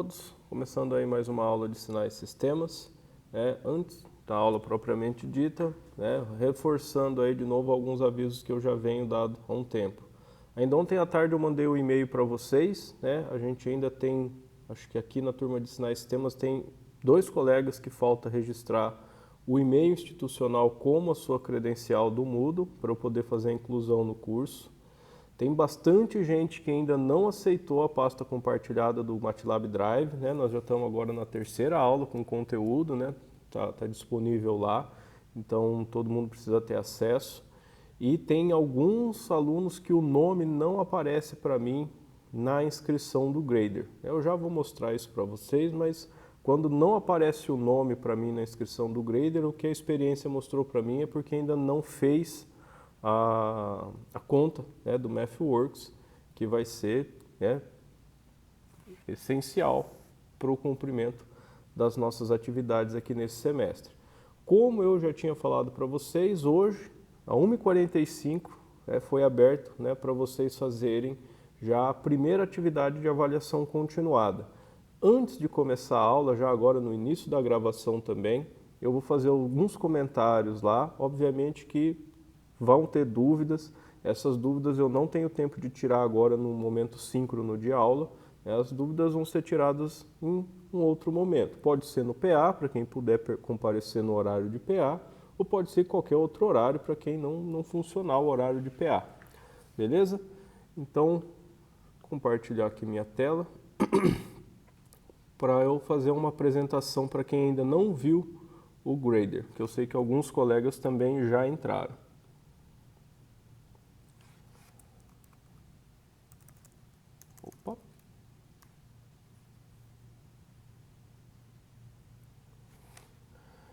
Todos, começando aí mais uma aula de sinais e sistemas, antes da aula propriamente dita, reforçando aí de novo alguns avisos que eu já venho dado há um tempo. Ainda ontem à tarde eu mandei o e-mail para vocês, a gente ainda tem, acho que aqui na turma de sinais e sistemas tem 2 colegas que falta registrar o e-mail institucional como a sua credencial do Moodle para eu poder fazer a inclusão no curso. Tem bastante gente que ainda não aceitou a pasta compartilhada do MATLAB Drive, Nós já estamos agora na 3ª aula com conteúdo, Tá disponível lá, então todo mundo precisa ter acesso. E tem alguns alunos que o nome não aparece para mim na inscrição do Grader. Eu já vou mostrar isso para vocês, mas quando não aparece o nome para mim na inscrição do Grader, o que a experiência mostrou para mim é porque ainda não fez a conta do MathWorks, que vai ser essencial para o cumprimento das nossas atividades aqui nesse semestre. Como eu já tinha falado para vocês, hoje, a 1h45, foi aberto para vocês fazerem já a primeira atividade de avaliação continuada. Antes de começar a aula, já agora no início da gravação também, eu vou fazer alguns comentários lá, obviamente que vão ter dúvidas, essas dúvidas eu não tenho tempo de tirar agora no momento síncrono de aula, as dúvidas vão ser tiradas em um outro momento. Pode ser no PA, para quem puder comparecer no horário de PA, ou pode ser qualquer outro horário para quem não funcionar o horário de PA. Beleza? Então, compartilhar aqui minha tela para eu fazer uma apresentação para quem ainda não viu o Grader, que eu sei que alguns colegas também já entraram. Opa.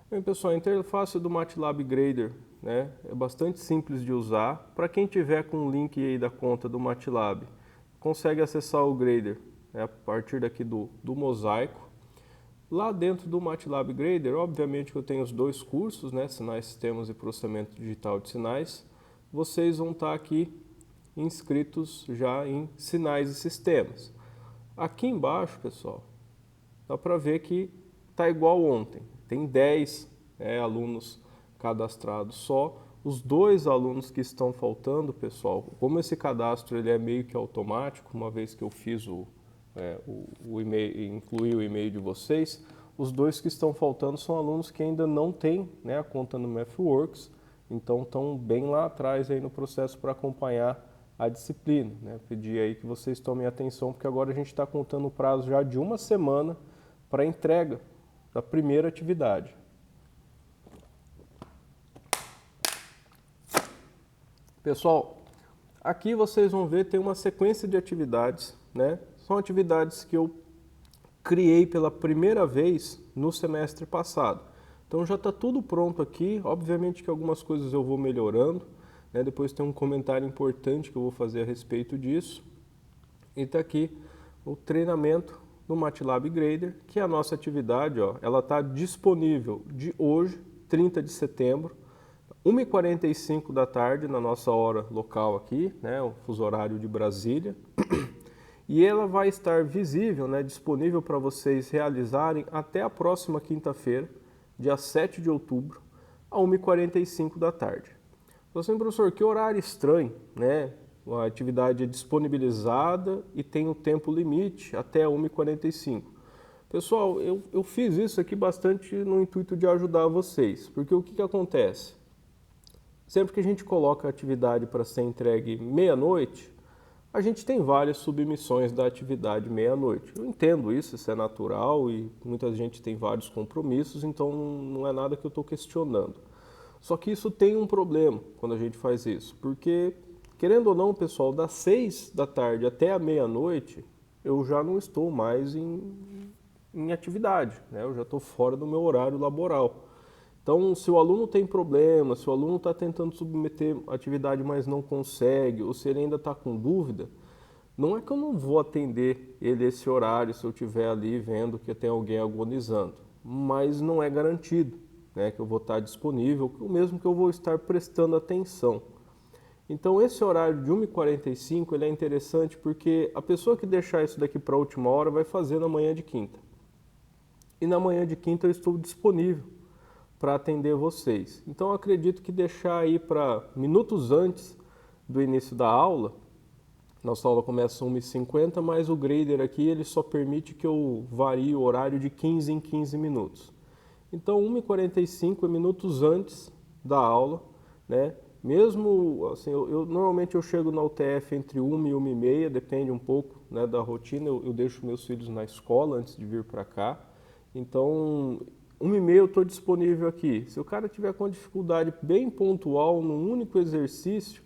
Bem, pessoal, a interface do MATLAB Grader é bastante simples de usar. Para quem tiver com o link aí da conta do MATLAB, consegue acessar o Grader a partir daqui do mosaico. Lá dentro do MATLAB Grader, obviamente que eu tenho os 2 cursos, Sinais, Sistemas e Processamento Digital de Sinais. Vocês vão estar aqui inscritos já em Sinais e Sistemas. Aqui embaixo, pessoal, dá para ver que está igual ontem. Tem 10 alunos cadastrados só. Os 2 alunos que estão faltando, pessoal, como esse cadastro ele é meio que automático, uma vez que eu fiz o e-mail, incluí o e-mail de vocês, os 2 que estão faltando são alunos que ainda não têm a conta no MathWorks, então estão bem lá atrás aí no processo para acompanhar a disciplina. Pedir aí que vocês tomem atenção, porque agora a gente está contando o prazo já de 1 semana para a entrega da primeira atividade. Pessoal, aqui vocês vão ver tem uma sequência de atividades, São atividades que eu criei pela primeira vez no semestre passado. Então já está tudo pronto aqui, obviamente que algumas coisas eu vou melhorando, Depois tem um comentário importante que eu vou fazer a respeito disso. E está aqui o treinamento no MATLAB Grader, que é a nossa atividade, ela está disponível de hoje, 30 de setembro, 1h45 da tarde, na nossa hora local aqui, o fuso horário de Brasília. E ela vai estar visível, disponível para vocês realizarem até a próxima quinta-feira, dia 7 de outubro, a 1h45 da tarde. Então, assim, professor, que horário estranho, A atividade é disponibilizada e tem o tempo limite até 1h45. Pessoal, eu fiz isso aqui bastante no intuito de ajudar vocês, porque o que acontece? Sempre que a gente coloca a atividade para ser entregue meia-noite, a gente tem várias submissões da atividade meia-noite. Eu entendo isso é natural e muita gente tem vários compromissos, então não é nada que eu estou questionando. Só que isso tem um problema quando a gente faz isso, porque, querendo ou não, pessoal, das 6 da tarde até a meia-noite, eu já não estou mais em atividade, Eu já estou fora do meu horário laboral. Então, se o aluno tem problema, se o aluno está tentando submeter atividade, mas não consegue, ou se ele ainda está com dúvida, não é que eu não vou atender ele esse horário se eu estiver ali vendo que tem alguém agonizando, mas não é garantido que eu vou estar disponível, ou mesmo que eu vou estar prestando atenção. Então esse horário de 1h45 ele é interessante porque a pessoa que deixar isso daqui para a última hora vai fazer na manhã de quinta. E na manhã de quinta eu estou disponível para atender vocês. Então eu acredito que deixar aí para minutos antes do início da aula, nossa aula começa às 1h50, mas o grader aqui ele só permite que eu varie o horário de 15 em 15 minutos. Então 1h45 é minutos antes da aula, né? Mesmo assim, normalmente eu chego na UTF entre 1 e 1h30, depende um pouco, né, da rotina, eu deixo meus filhos na escola antes de vir para cá. Então 1h30 eu estou disponível aqui. Se o cara tiver com dificuldade bem pontual num único exercício,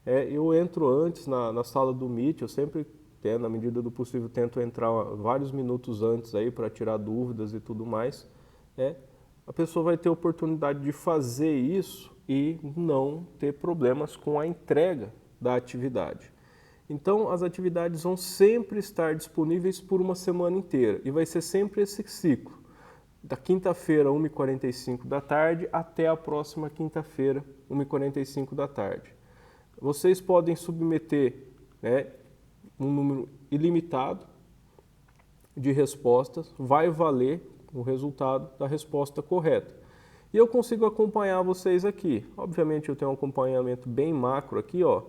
eu entro antes na sala do Meet, eu sempre, na medida do possível, tento entrar vários minutos antes aí para tirar dúvidas e tudo mais. A pessoa vai ter a oportunidade de fazer isso e não ter problemas com a entrega da atividade. Então, as atividades vão sempre estar disponíveis por uma semana inteira e vai ser sempre esse ciclo, da quinta-feira, 1h45 da tarde, até a próxima quinta-feira, 1h45 da tarde. Vocês podem submeter, né, um número ilimitado de respostas, vai valer o resultado da resposta correta. E eu consigo acompanhar vocês aqui. Obviamente eu tenho um acompanhamento bem macro aqui, ó,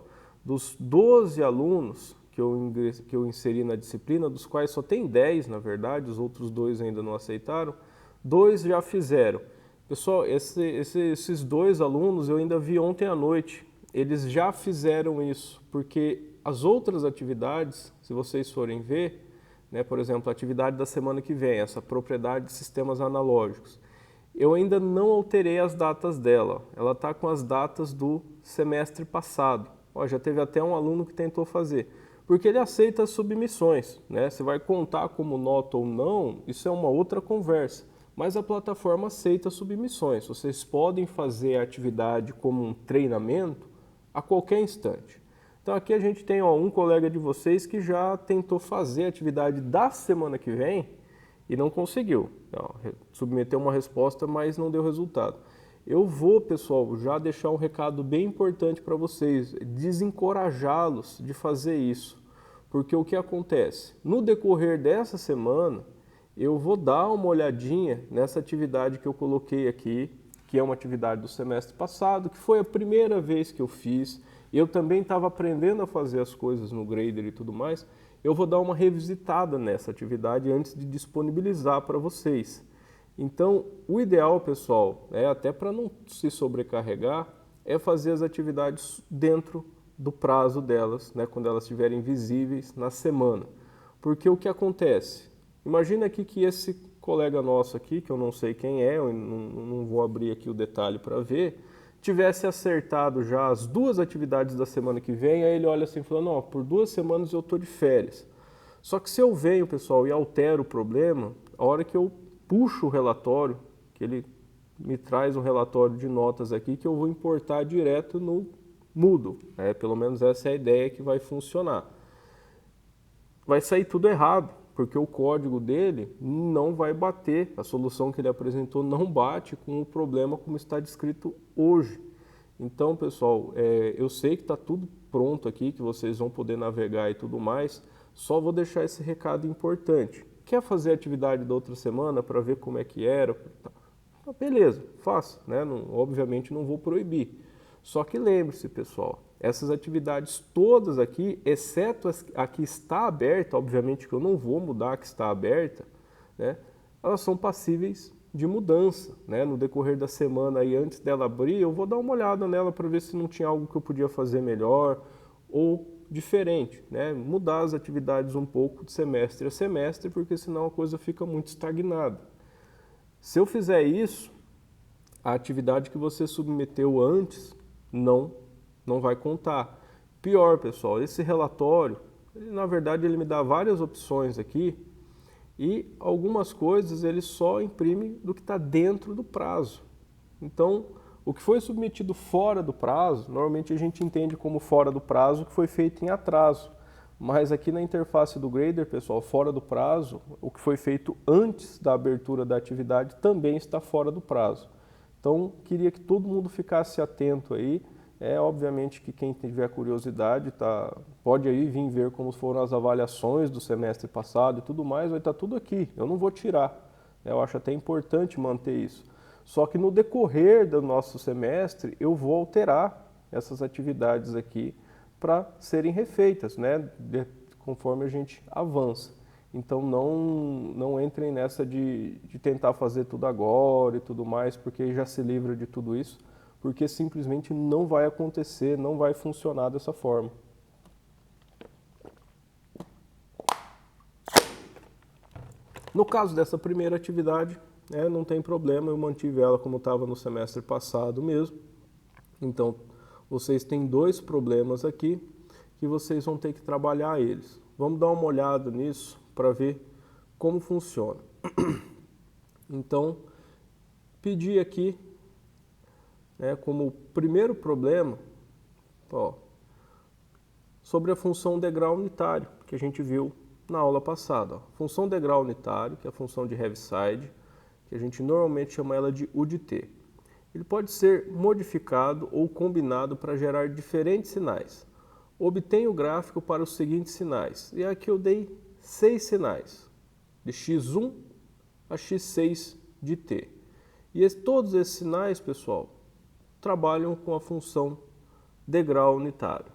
dos 12 alunos que eu inseri na disciplina, dos quais só tem 10, na verdade, os outros 2 ainda não aceitaram, 2 já fizeram. Pessoal, esses 2 alunos eu ainda vi ontem à noite, eles já fizeram isso, porque as outras atividades, se vocês forem ver, né, por exemplo, a atividade da semana que vem, essa propriedade de sistemas analógicos, eu ainda não alterei as datas dela, ela está com as datas do semestre passado. Ó, já teve até um aluno que tentou fazer, porque ele aceita as submissões, né? Se vai contar como nota ou não, isso é uma outra conversa, mas a plataforma aceita submissões. Vocês podem fazer a atividade como um treinamento a qualquer instante. Então aqui a gente tem um colega de vocês que já tentou fazer a atividade da semana que vem e não conseguiu. Submeteu uma resposta, mas não deu resultado. Eu vou, pessoal, já deixar um recado bem importante para vocês, desencorajá-los de fazer isso. Porque o que acontece? No decorrer dessa semana, eu vou dar uma olhadinha nessa atividade que eu coloquei aqui, que é uma atividade do semestre passado, que foi a primeira vez que eu fiz. Eu também estava aprendendo a fazer as coisas no Grader e tudo mais. Eu vou dar uma revisitada nessa atividade antes de disponibilizar para vocês. Então, o ideal, pessoal, até para não se sobrecarregar, é fazer as atividades dentro do prazo delas, né, quando elas estiverem visíveis na semana. Porque o que acontece? Imagina aqui que esse colega nosso aqui, que eu não sei quem é, eu não vou abrir aqui o detalhe para ver, tivesse acertado já as 2 atividades da semana que vem, aí ele olha assim falando, ó, por 2 semanas eu estou de férias. Só que se eu venho, pessoal, e altero o problema, a hora que eu puxo o relatório, que ele me traz um relatório de notas aqui, que eu vou importar direto no Moodle. Pelo menos essa é a ideia que vai funcionar. Vai sair tudo errado, porque o código dele não vai bater, a solução que ele apresentou não bate com o problema como está descrito hoje. Então, pessoal, eu sei que está tudo pronto aqui, que vocês vão poder navegar e tudo mais, só vou deixar esse recado importante. Quer fazer a atividade da outra semana para ver como é que era? Beleza, faça, né? Obviamente não vou proibir. Só que lembre-se, pessoal, essas atividades todas aqui, exceto a que está aberta, obviamente que eu não vou mudar a que está aberta, né? Elas são passíveis de mudança, né? No decorrer da semana aí, antes dela abrir, eu vou dar uma olhada nela para ver se não tinha algo que eu podia fazer melhor ou diferente, né? Mudar as atividades um pouco de semestre a semestre, porque senão a coisa fica muito estagnada. Se eu fizer isso, a atividade que você submeteu antes não vai contar. Pior, pessoal, esse relatório, na verdade, ele me dá várias opções aqui e algumas coisas ele só imprime do que está dentro do prazo. Então, o que foi submetido fora do prazo, normalmente a gente entende como fora do prazo o que foi feito em atraso. Mas aqui na interface do Grader, pessoal, fora do prazo, o que foi feito antes da abertura da atividade também está fora do prazo. Então, queria que todo mundo ficasse atento aí. Obviamente que quem tiver curiosidade pode aí vir ver como foram as avaliações do semestre passado e tudo mais, vai estar tudo aqui, eu não vou tirar. Eu acho até importante manter isso. Só que no decorrer do nosso semestre eu vou alterar essas atividades aqui para serem refeitas, né, conforme a gente avança. Então não entrem nessa de tentar fazer tudo agora e tudo mais, porque já se livra de tudo isso, porque simplesmente não vai acontecer, não vai funcionar dessa forma. No caso dessa primeira atividade, não tem problema, eu mantive ela como estava no semestre passado mesmo. Então, vocês têm dois problemas aqui que vocês vão ter que trabalhar eles. Vamos dar uma olhada nisso para ver como funciona. Então, pedi aqui, como primeiro problema, sobre a função degrau unitário, que a gente viu na aula passada. Função degrau unitário, que é a função de Heaviside, que a gente normalmente chama ela de U de t. Ele pode ser modificado ou combinado para gerar diferentes sinais. Obtenha o gráfico para os seguintes sinais. E aqui eu dei 6 sinais, de x1 a x6 de t. E todos esses sinais, pessoal, trabalham com a função degrau unitário.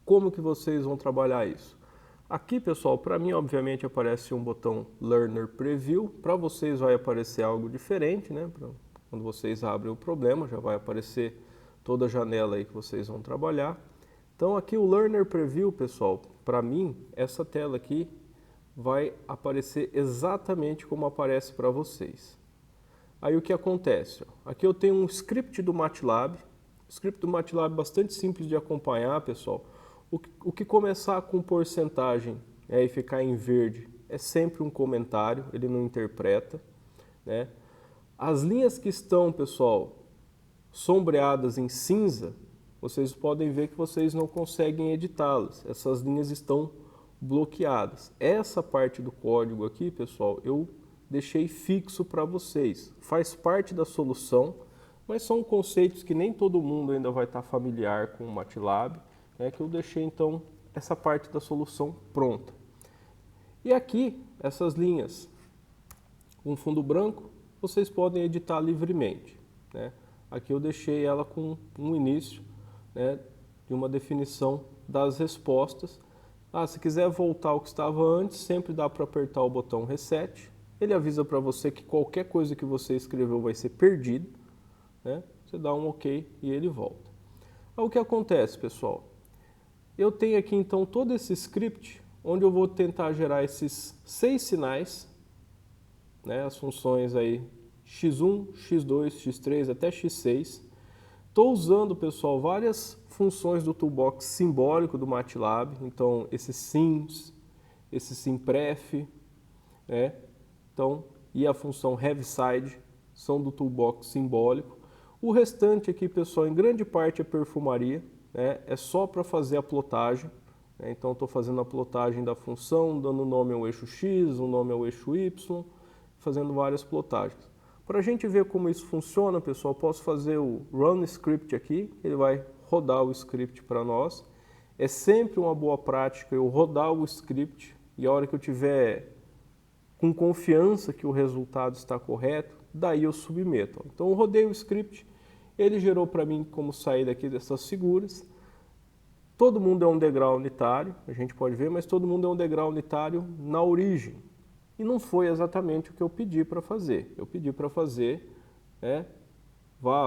Como que vocês vão trabalhar isso? Aqui, pessoal, para mim, obviamente, aparece um botão Learner Preview. Para vocês vai aparecer algo diferente, né? Quando vocês abrem o problema, já vai aparecer toda a janela aí que vocês vão trabalhar. Então, aqui o Learner Preview, pessoal, para mim, essa tela aqui vai aparecer exatamente como aparece para vocês. Aí o que acontece? Aqui eu tenho um script do MATLAB. O script do MATLAB é bastante simples de acompanhar, pessoal. O que começar com porcentagem e ficar em verde é sempre um comentário, ele não interpreta, né? As linhas que estão, pessoal, sombreadas em cinza, vocês podem ver que vocês não conseguem editá-las. Essas linhas estão bloqueadas. Essa parte do código aqui, pessoal, eu deixei fixo para vocês. Faz parte da solução, mas são conceitos que nem todo mundo ainda vai estar familiar com o MATLAB, que eu deixei então essa parte da solução pronta. E aqui, essas linhas com fundo branco, vocês podem editar livremente, né? Aqui eu deixei ela com um início, né, de uma definição das respostas. Se quiser voltar ao que estava antes, sempre dá para apertar o botão Reset. Ele avisa para você que qualquer coisa que você escreveu vai ser perdido, né? Você dá um OK e ele volta. Aí, o que acontece, pessoal? Eu tenho aqui então todo esse script onde eu vou tentar gerar esses 6 sinais, né, as funções aí x1, x2, x3 até x6. Estou usando, pessoal, várias funções do toolbox simbólico do MATLAB, então esse sims, esse simpref, né? Então, e a função Heaviside são do toolbox simbólico. O restante aqui, pessoal, em grande parte é perfumaria, né? É só para fazer a plotagem, né? Então, estou fazendo a plotagem da função, dando nome ao eixo x, um nome ao eixo y, fazendo várias plotagens. Para a gente ver como isso funciona, pessoal, posso fazer o Run Script aqui, ele vai rodar o script para nós. É sempre uma boa prática eu rodar o script e a hora que eu tiver com confiança que o resultado está correto, daí eu submeto. Então eu rodei o script, ele gerou para mim como sair daqui dessas figuras. Todo mundo é um degrau unitário, a gente pode ver, mas todo mundo é um degrau unitário na origem. E não foi exatamente o que eu pedi para fazer. Eu pedi para fazer,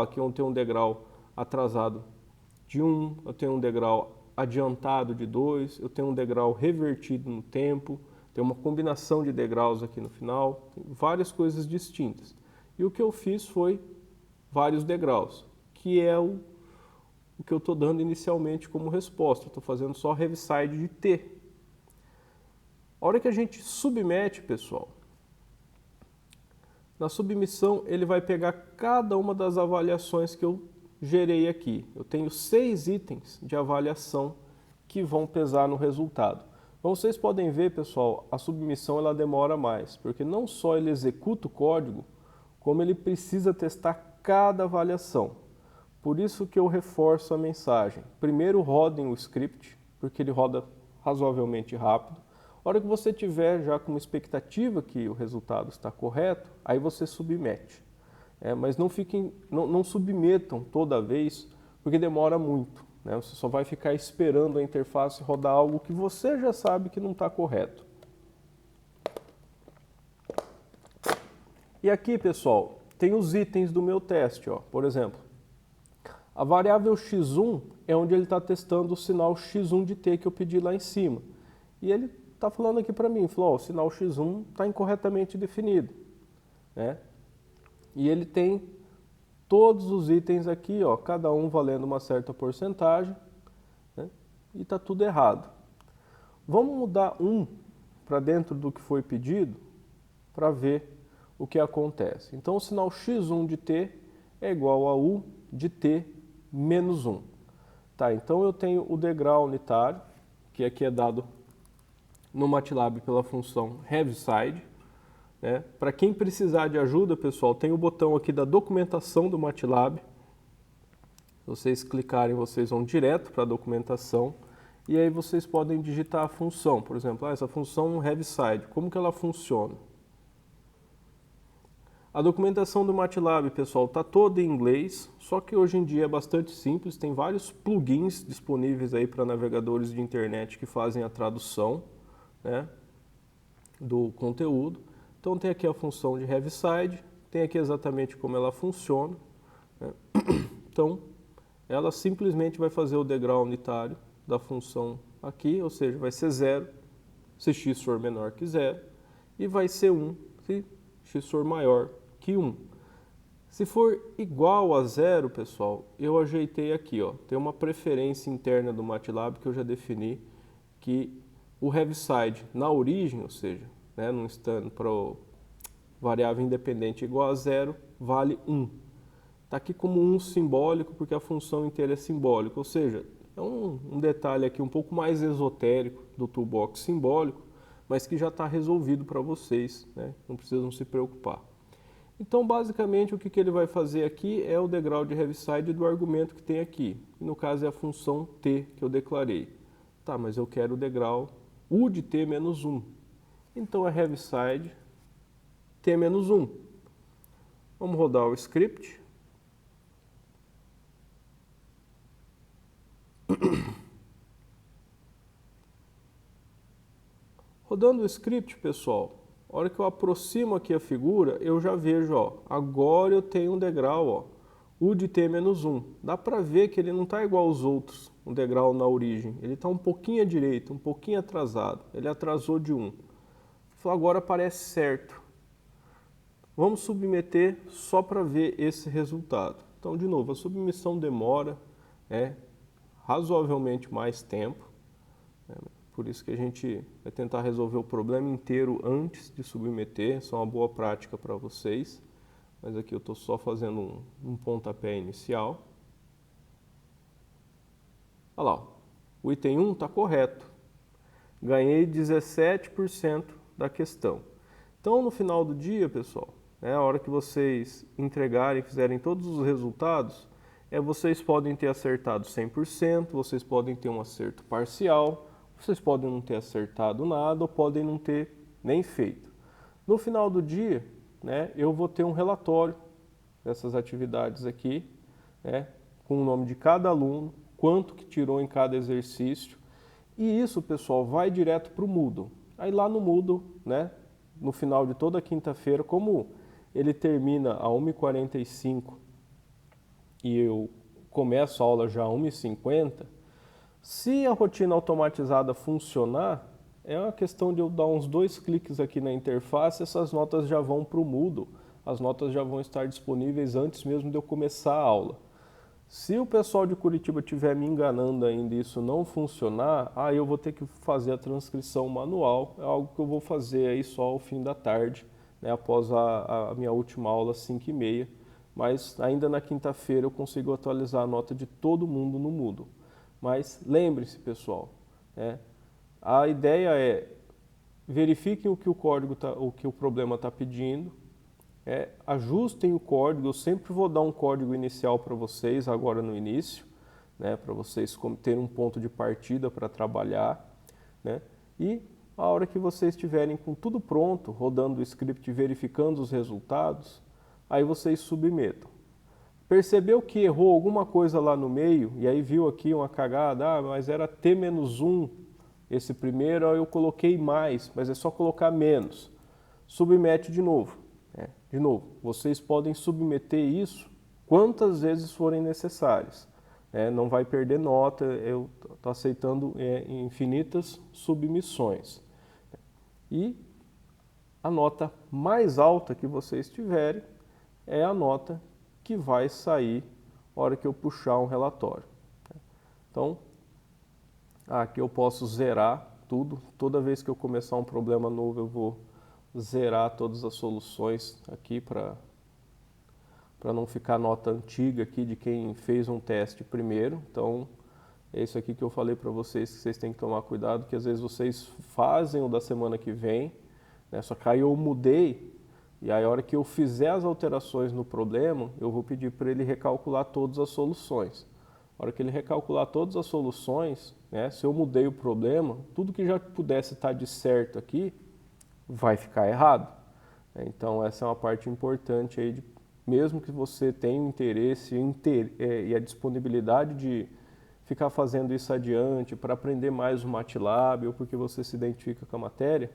aqui eu tenho um degrau atrasado de 1, eu tenho um degrau adiantado de 2, eu tenho um degrau revertido no tempo, tem uma combinação de degraus aqui no final, tem várias coisas distintas. E o que eu fiz foi vários degraus, que é o que eu estou dando inicialmente como resposta. Estou fazendo só Heaviside de T. A hora que a gente submete, pessoal, na submissão ele vai pegar cada uma das avaliações que eu gerei aqui. Eu tenho 6 itens de avaliação que vão pesar no resultado. Então vocês podem ver, pessoal, a submissão ela demora mais, porque não só ele executa o código, como ele precisa testar cada avaliação. Por isso que eu reforço a mensagem. Primeiro rodem o script, porque ele roda razoavelmente rápido. A hora que você tiver já com uma expectativa que o resultado está correto, aí você submete. Mas não submetam toda vez, porque demora muito. Né? Você só vai ficar esperando a interface rodar algo que você já sabe que não está correto. E aqui, pessoal, tem os itens do meu teste. Ó. Por exemplo, a variável x1 é onde ele está testando o sinal x1 de t que eu pedi lá em cima. E ele está falando aqui para mim, falou, ó, o sinal x1 está incorretamente definido. Né? E ele tem todos os itens aqui, ó, cada um valendo uma certa porcentagem, né? E está tudo errado. Vamos mudar 1 para dentro do que foi pedido para ver o que acontece. Então, o sinal x1 de t é igual a u de t menos 1. Tá, então eu tenho o degrau unitário, que aqui é dado no MATLAB pela função Heaviside. Né? Para quem precisar de ajuda, pessoal, tem o botão aqui da documentação do MATLAB. Se vocês clicarem, vocês vão direto para a documentação. E aí vocês podem digitar a função. Por exemplo, essa função Heaviside, como que ela funciona? A documentação do MATLAB, pessoal, está toda em inglês, só que hoje em dia é bastante simples, tem vários plugins disponíveis aí para navegadores de internet que fazem a tradução, né, do conteúdo. Então tem aqui a função de Heaviside, tem aqui exatamente como ela funciona, né. Então ela simplesmente vai fazer o degrau unitário da função aqui, ou seja, vai ser 0 se x for menor que 0 e vai ser 1 se x for maior que 1. Se for igual a 0, pessoal, eu ajeitei aqui, ó. Tem uma preferência interna do MATLAB que eu já defini, que o Heaviside na origem, ou seja, né, não estando para variável independente igual a 0, vale 1. Está aqui como 1 simbólico, porque a função inteira é simbólica, ou seja, é um detalhe aqui um pouco mais esotérico do toolbox simbólico, mas que já está resolvido para vocês, né? Não precisam se preocupar. Então, basicamente, o que ele vai fazer aqui é o degrau de Heaviside do argumento que tem aqui. E no caso é a função t que eu declarei. Tá, mas eu quero o degrau u de t menos 1. Então, é Heaviside t menos 1. Vamos rodar o script. Rodando o script, pessoal, a hora que eu aproximo aqui a figura, eu já vejo, ó, agora eu tenho um degrau, ó, u de t menos 1. Dá para ver que ele não está igual aos outros, um degrau na origem. Ele está um pouquinho à direita, um pouquinho atrasado. Ele atrasou de 1. Agora parece certo. Vamos submeter só para ver esse resultado. Então, de novo, a submissão demora razoavelmente mais tempo. Por isso que a gente vai tentar resolver o problema inteiro antes de submeter. Isso é uma boa prática para vocês. Mas aqui eu estou só fazendo um pontapé inicial. Olha lá, o item 1 está correto. Ganhei 17% da questão. Então, no final do dia, pessoal, a hora que vocês entregarem, fizerem todos os resultados, vocês podem ter acertado 100%, vocês podem ter um acerto parcial, vocês podem não ter acertado nada ou podem não ter nem feito. No final do dia, eu vou ter um relatório dessas atividades aqui, com o nome de cada aluno, quanto que tirou em cada exercício. E isso, pessoal, vai direto para o Moodle. Aí lá no Moodle, no final de toda quinta-feira, como ele termina a 1h45 e eu começo a aula já às 1h50, se a rotina automatizada funcionar, é uma questão de eu dar uns 2 cliques aqui na interface, essas notas já vão para o Moodle, as notas já vão estar disponíveis antes mesmo de eu começar a aula. Se o pessoal de Curitiba estiver me enganando ainda e isso não funcionar, aí eu vou ter que fazer a transcrição manual, é algo que eu vou fazer aí só ao fim da tarde, após a minha última aula às 5h30, mas ainda na quinta-feira eu consigo atualizar a nota de todo mundo no Moodle. Mas lembre-se, pessoal, a ideia é verifiquem o que o código o que o problema está pedindo, ajustem o código. Eu sempre vou dar um código inicial para vocês agora no início, né, para vocês terem um ponto de partida para trabalhar, né, e a hora que vocês estiverem com tudo pronto, rodando o script, verificando os resultados, aí vocês submetam. Percebeu que errou alguma coisa lá no meio, e aí viu aqui uma cagada, mas era T-1, esse primeiro eu coloquei mais, mas é só colocar menos. Submete de novo. De novo, vocês podem submeter isso quantas vezes forem necessárias. Não vai perder nota, eu estou aceitando infinitas submissões. E a nota mais alta que vocês tiverem é a nota que vai sair na hora que eu puxar um relatório. Então, aqui eu posso zerar tudo. Toda vez que eu começar um problema novo, eu vou zerar todas as soluções aqui para não ficar nota antiga aqui de quem fez um teste primeiro. Então, é isso aqui que eu falei para vocês, que vocês têm que tomar cuidado, que às vezes vocês fazem o da semana que vem, né? Só que aí eu mudei, e aí a hora que eu fizer as alterações no problema, eu vou pedir para ele recalcular todas as soluções. A hora que ele recalcular todas as soluções, né, se eu mudei o problema, tudo que já pudesse estar de certo aqui, vai ficar errado. Então essa é uma parte importante aí, mesmo que você tenha o interesse e a disponibilidade de ficar fazendo isso adiante para aprender mais o MATLAB ou porque você se identifica com a matéria,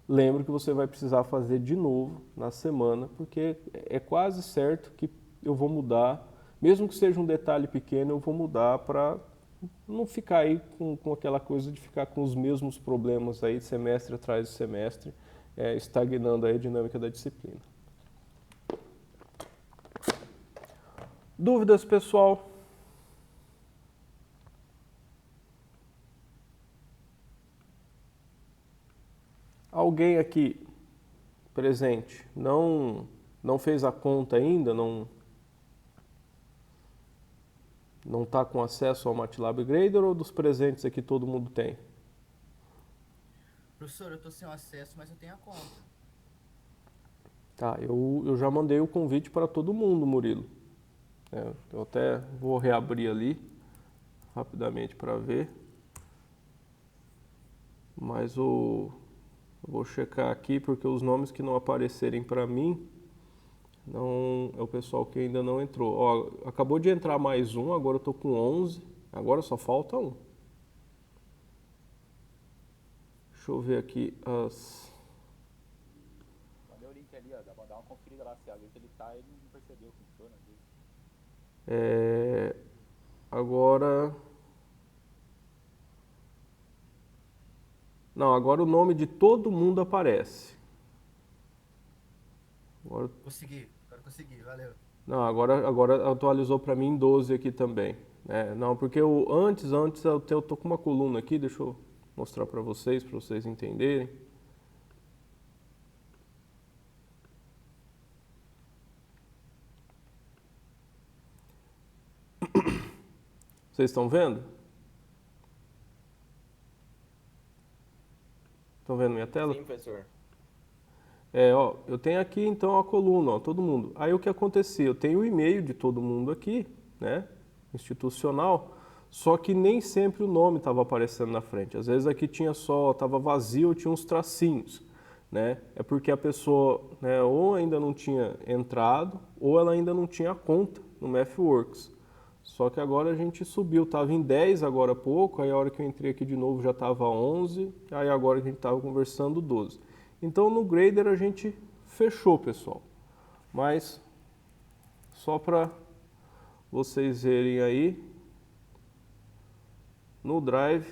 lembre que você vai precisar fazer de novo na semana, porque é quase certo que eu vou mudar, mesmo que seja um detalhe pequeno, eu vou mudar para não ficar aí com aquela coisa de ficar com os mesmos problemas aí semestre atrás de semestre, estagnando aí a dinâmica da disciplina. Dúvidas, pessoal? Alguém aqui presente não fez a conta ainda, não está com acesso ao MATLAB Grader, ou dos presentes aqui todo mundo tem? Professor, eu estou sem acesso, mas eu tenho a conta. Tá, eu já mandei o convite para todo mundo, Murilo. Eu até vou reabrir ali rapidamente para ver. Mas eu vou checar aqui porque os nomes que não aparecerem para mim não é o pessoal que ainda não entrou. Ó, acabou de entrar mais um, agora eu tô com 11, agora só falta um. Deixa eu ver aqui as... Mandei o link ali, ó, dá pra dar uma conferida lá, se às vezes ele tá, ele não percebeu que funciona. Agora... Não, agora o nome de todo mundo aparece. Agora consegui, valeu. Não, agora atualizou para mim 12 aqui também. Não, porque antes eu tô com uma coluna aqui, deixa eu mostrar para vocês entenderem. Vocês estão vendo? Estão vendo minha tela? Sim, professor. Eu tenho aqui então a coluna, ó, todo mundo. Aí o que acontecia? Eu tenho o e-mail de todo mundo aqui, né, institucional, só que nem sempre o nome estava aparecendo na frente. Às vezes aqui estava vazio, tinha uns tracinhos, né? É porque a pessoa, né, ou ainda não tinha entrado, ou ela ainda não tinha conta no MathWorks. Só que agora a gente subiu, estava em 10 agora há pouco, aí a hora que eu entrei aqui de novo já estava 11, aí agora que a gente estava conversando 12. Então no Grader a gente fechou, pessoal. Mas só para vocês verem aí, no Drive.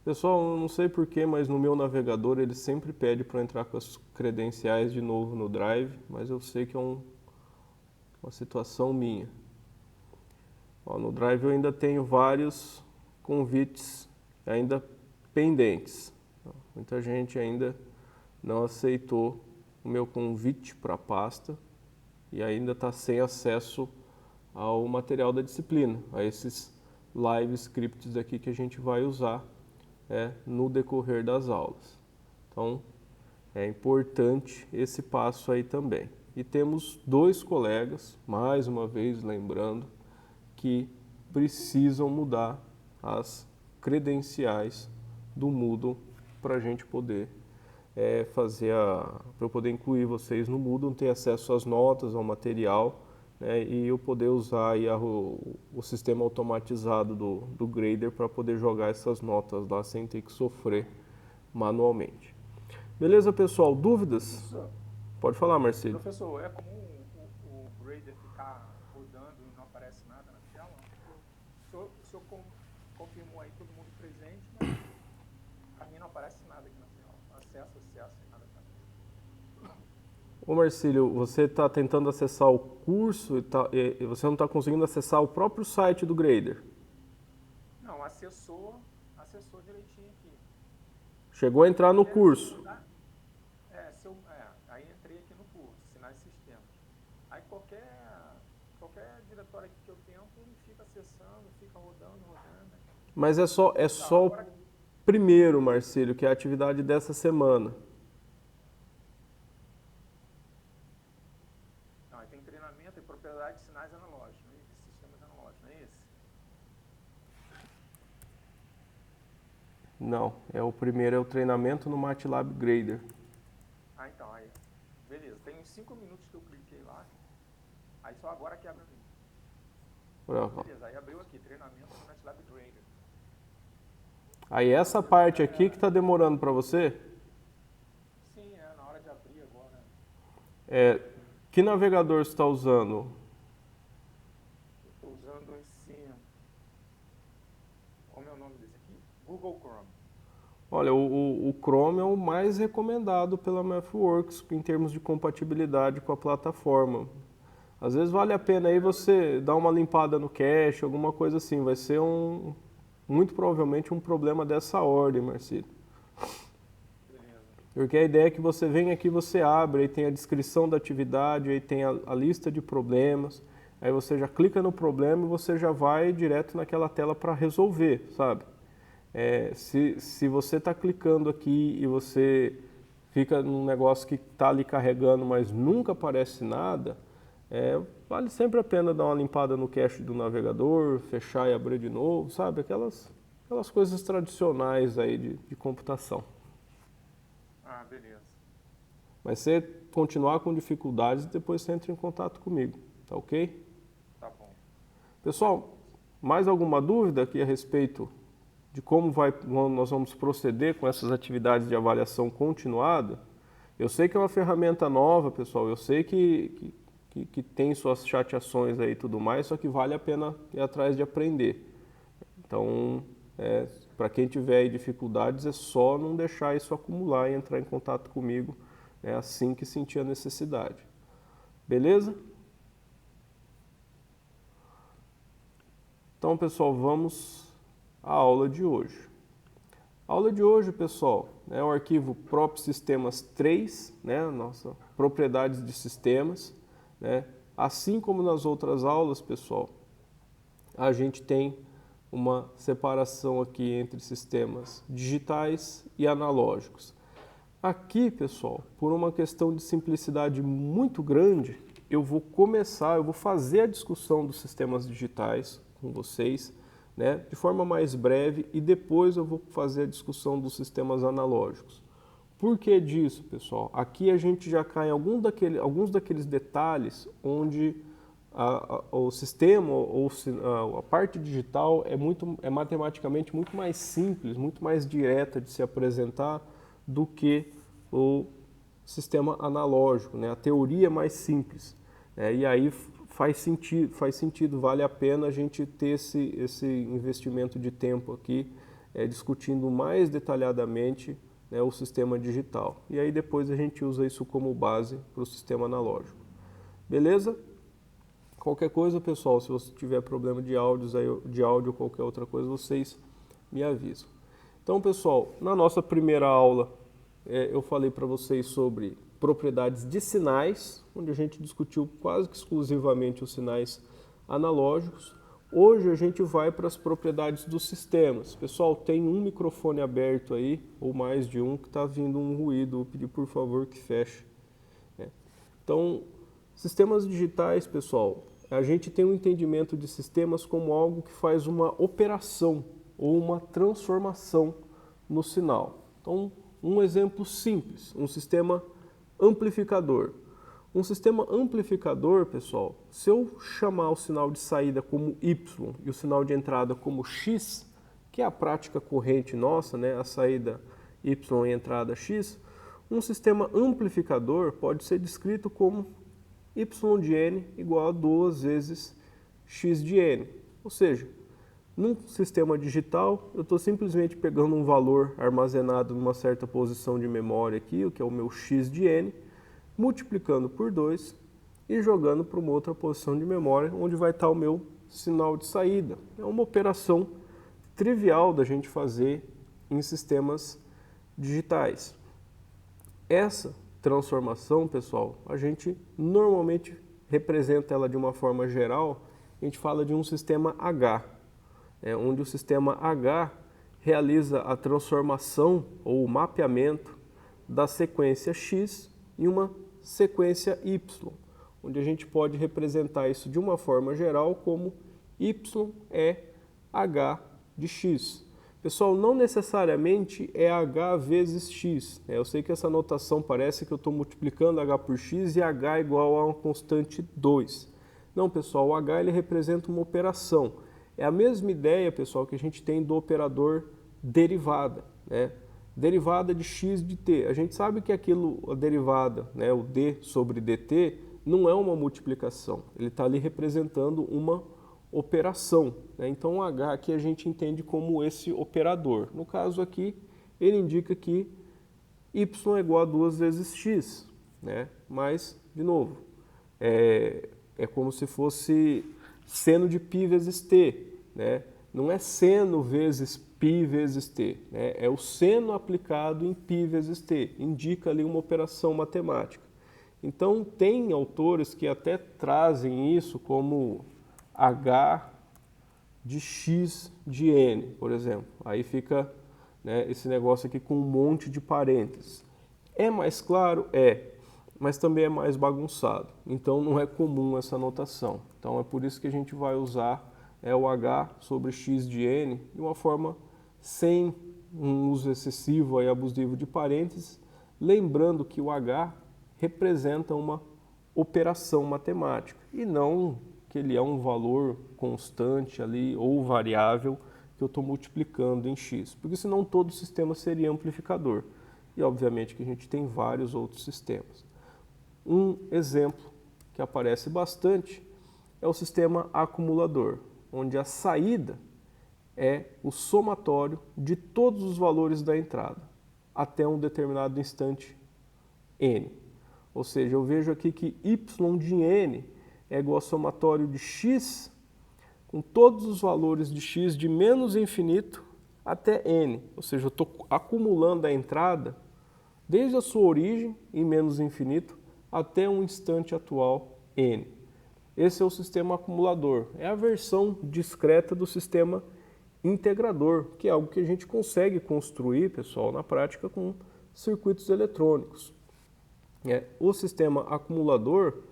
Pessoal, eu não sei porquê, mas no meu navegador ele sempre pede para entrar com as credenciais de novo no Drive, mas eu sei que é uma situação minha. Ó, no Drive eu ainda tenho vários convites ainda pendentes. Muita gente ainda não aceitou o meu convite para a pasta e ainda está sem acesso ao material da disciplina, a esses live scripts aqui que a gente vai usar no decorrer das aulas. Então, É importante esse passo aí também. E temos 2 colegas, mais uma vez lembrando, que precisam mudar as credenciais do Moodle para a gente poder para eu poder incluir vocês no Moodle, ter acesso às notas, ao material, né, e eu poder usar aí o sistema automatizado do Grader para poder jogar essas notas lá sem ter que sofrer manualmente. Beleza, pessoal? Dúvidas? Professor, Pode falar, Marcelo. professor, é comum o grader ficar rodando e não aparece nada na tela? O senhor confirmou aí todo mundo presente, mas para mim não aparece nada aqui na tela. Acesso e nada também. Ô Marcílio, você está tentando acessar o curso e você não está conseguindo acessar o próprio site do Grader. Não, acessou direitinho aqui. Chegou a entrar no curso. Aí entrei aqui no curso, sinais e sistemas. Aí qualquer diretório aqui que eu tento, ele fica acessando, fica rodando. Mas é só o primeiro, Marcílio, que é a atividade dessa semana. Não, aí tem treinamento e propriedade de sinais analógicos, né? De sistemas analógicos, não é esse? Não, o primeiro é o treinamento no MATLAB Grader. Ah, então, aí. Beleza, tem uns 5 minutos que eu cliquei lá. Aí só agora que abre aqui. Beleza, aí abriu aqui, treinamento no MATLAB Grader. Aí essa parte aqui que está demorando para você, Sim, na hora de abrir agora. que navegador você está usando? Estou usando esse... Como é o nome desse aqui? Google Chrome. Olha, o Chrome é o mais recomendado pela MathWorks em termos de compatibilidade com a plataforma. Às vezes vale a pena aí você dar uma limpada no cache, alguma coisa assim. Vai ser muito provavelmente um problema dessa ordem, Marcílio. Beleza. Porque a ideia é que você vem aqui, você abre, aí tem a descrição da atividade, aí tem a lista de problemas, aí você já clica no problema e você já vai direto naquela tela para resolver, sabe? Se você está clicando aqui e você fica num negócio que está ali carregando, mas nunca aparece nada, vale sempre a pena dar uma limpada no cache do navegador, fechar e abrir de novo, sabe? Aquelas coisas tradicionais aí de computação. Ah, beleza. Mas se você continuar com dificuldades, depois você entra em contato comigo, tá ok? Tá bom. Pessoal, mais alguma dúvida aqui a respeito de como nós vamos proceder com essas atividades de avaliação continuada? Eu sei que é uma ferramenta nova, pessoal, eu sei que tem suas chateações aí e tudo mais, só que vale a pena ir atrás de aprender. Então, para quem tiver aí dificuldades, é só não deixar isso acumular e entrar em contato comigo, assim que sentir a necessidade. Beleza? Então, pessoal, vamos à aula de hoje. A aula de hoje, pessoal, é o arquivo Prop Sistemas 3, nossa propriedades de sistemas. Assim como nas outras aulas, pessoal, a gente tem uma separação aqui entre sistemas digitais e analógicos. Aqui, pessoal, por uma questão de simplicidade muito grande, eu vou fazer a discussão dos sistemas digitais com vocês, de forma mais breve, e depois eu vou fazer a discussão dos sistemas analógicos. Por que disso, pessoal? Aqui a gente já cai em alguns daqueles detalhes onde o sistema ou a parte digital é matematicamente muito mais simples, muito mais direta de se apresentar do que o sistema analógico, a teoria é mais simples. E aí faz sentido, vale a pena a gente ter esse investimento de tempo aqui, discutindo mais detalhadamente o sistema digital. E aí depois a gente usa isso como base para o sistema analógico. Beleza? Qualquer coisa, pessoal, se você tiver problema de áudio ou qualquer outra coisa, vocês me avisam. Então, pessoal, na nossa primeira aula, eu falei para vocês sobre propriedades de sinais, onde a gente discutiu quase que exclusivamente os sinais analógicos. Hoje a gente vai para as propriedades dos sistemas. Pessoal, tem um microfone aberto aí, ou mais de um, que está vindo um ruído. Vou pedir por favor que feche. Então, sistemas digitais, pessoal, a gente tem um entendimento de sistemas como algo que faz uma operação ou uma transformação no sinal. Então, um exemplo simples, um sistema amplificador. Um sistema amplificador, pessoal, se eu chamar o sinal de saída como Y e o sinal de entrada como X, que é a prática corrente nossa, né, a saída Y e a entrada X, um sistema amplificador pode ser descrito como Y de N igual a 2 vezes X de N. Ou seja, num sistema digital, eu estou simplesmente pegando um valor armazenado numa certa posição de memória aqui, o que é o meu X de N, multiplicando por 2 e jogando para uma outra posição de memória, onde vai estar o meu sinal de saída. É uma operação trivial da gente fazer em sistemas digitais. Essa transformação, pessoal, a gente normalmente representa ela de uma forma geral, a gente fala de um sistema H, onde o sistema H realiza a transformação ou o mapeamento da sequência X em uma sequência Y, onde a gente pode representar isso de uma forma geral como Y é H de X. Pessoal, não necessariamente é H vezes X. Eu sei que essa notação parece que eu estou multiplicando H por X e H igual a uma constante 2. Não, pessoal, o H ele representa uma operação. É a mesma ideia, pessoal, que a gente tem do operador derivada, né? Derivada de x de t. A gente sabe que aquilo, a derivada, né, o d sobre dt, não é uma multiplicação. Ele está ali representando uma operação, né? Então o h aqui a gente entende como esse operador. No caso aqui, ele indica que y é igual a 2 vezes x, né? Mas, de novo, é como se fosse seno de π vezes t, né? Não é seno vezes π vezes t, né? É o seno aplicado em π vezes t, indica ali uma operação matemática. Então, tem autores que até trazem isso como h de x de n, por exemplo. Aí fica, né, esse negócio aqui com um monte de parênteses. É mais claro? É, mas também é mais bagunçado. Então, não é comum essa notação. Então, é por isso que a gente vai usar o h sobre x de n de uma forma sem um uso excessivo e abusivo de parênteses, lembrando que o h representa uma operação matemática e não que ele é um valor constante ali ou variável que eu estou multiplicando em x, porque senão todo sistema seria amplificador. E obviamente que a gente tem vários outros sistemas. Um exemplo que aparece bastante é o sistema acumulador, onde a saída é o somatório de todos os valores da entrada até um determinado instante n. Ou seja, eu vejo aqui que y de n é igual ao somatório de x com todos os valores de x de menos infinito até n. Ou seja, eu estou acumulando a entrada desde a sua origem em menos infinito até um instante atual n. Esse é o sistema acumulador. É a versão discreta do sistema integrador, que é algo que a gente consegue construir, pessoal, na prática com circuitos eletrônicos. O sistema acumulador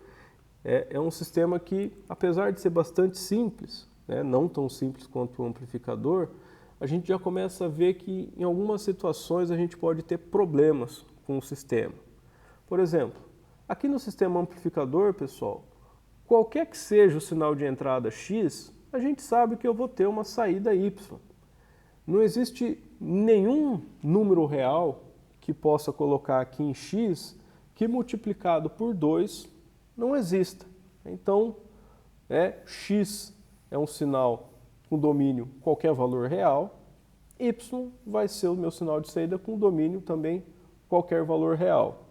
é um sistema que, apesar de ser bastante simples, né, não tão simples quanto o amplificador, a gente já começa a ver que em algumas situações a gente pode ter problemas com o sistema. Por exemplo, aqui no sistema amplificador, pessoal, qualquer que seja o sinal de entrada x, a gente sabe que eu vou ter uma saída y. Não existe nenhum número real que possa colocar aqui em x que multiplicado por 2 não exista. Então, x é um sinal com domínio qualquer valor real, y vai ser o meu sinal de saída com domínio também qualquer valor real.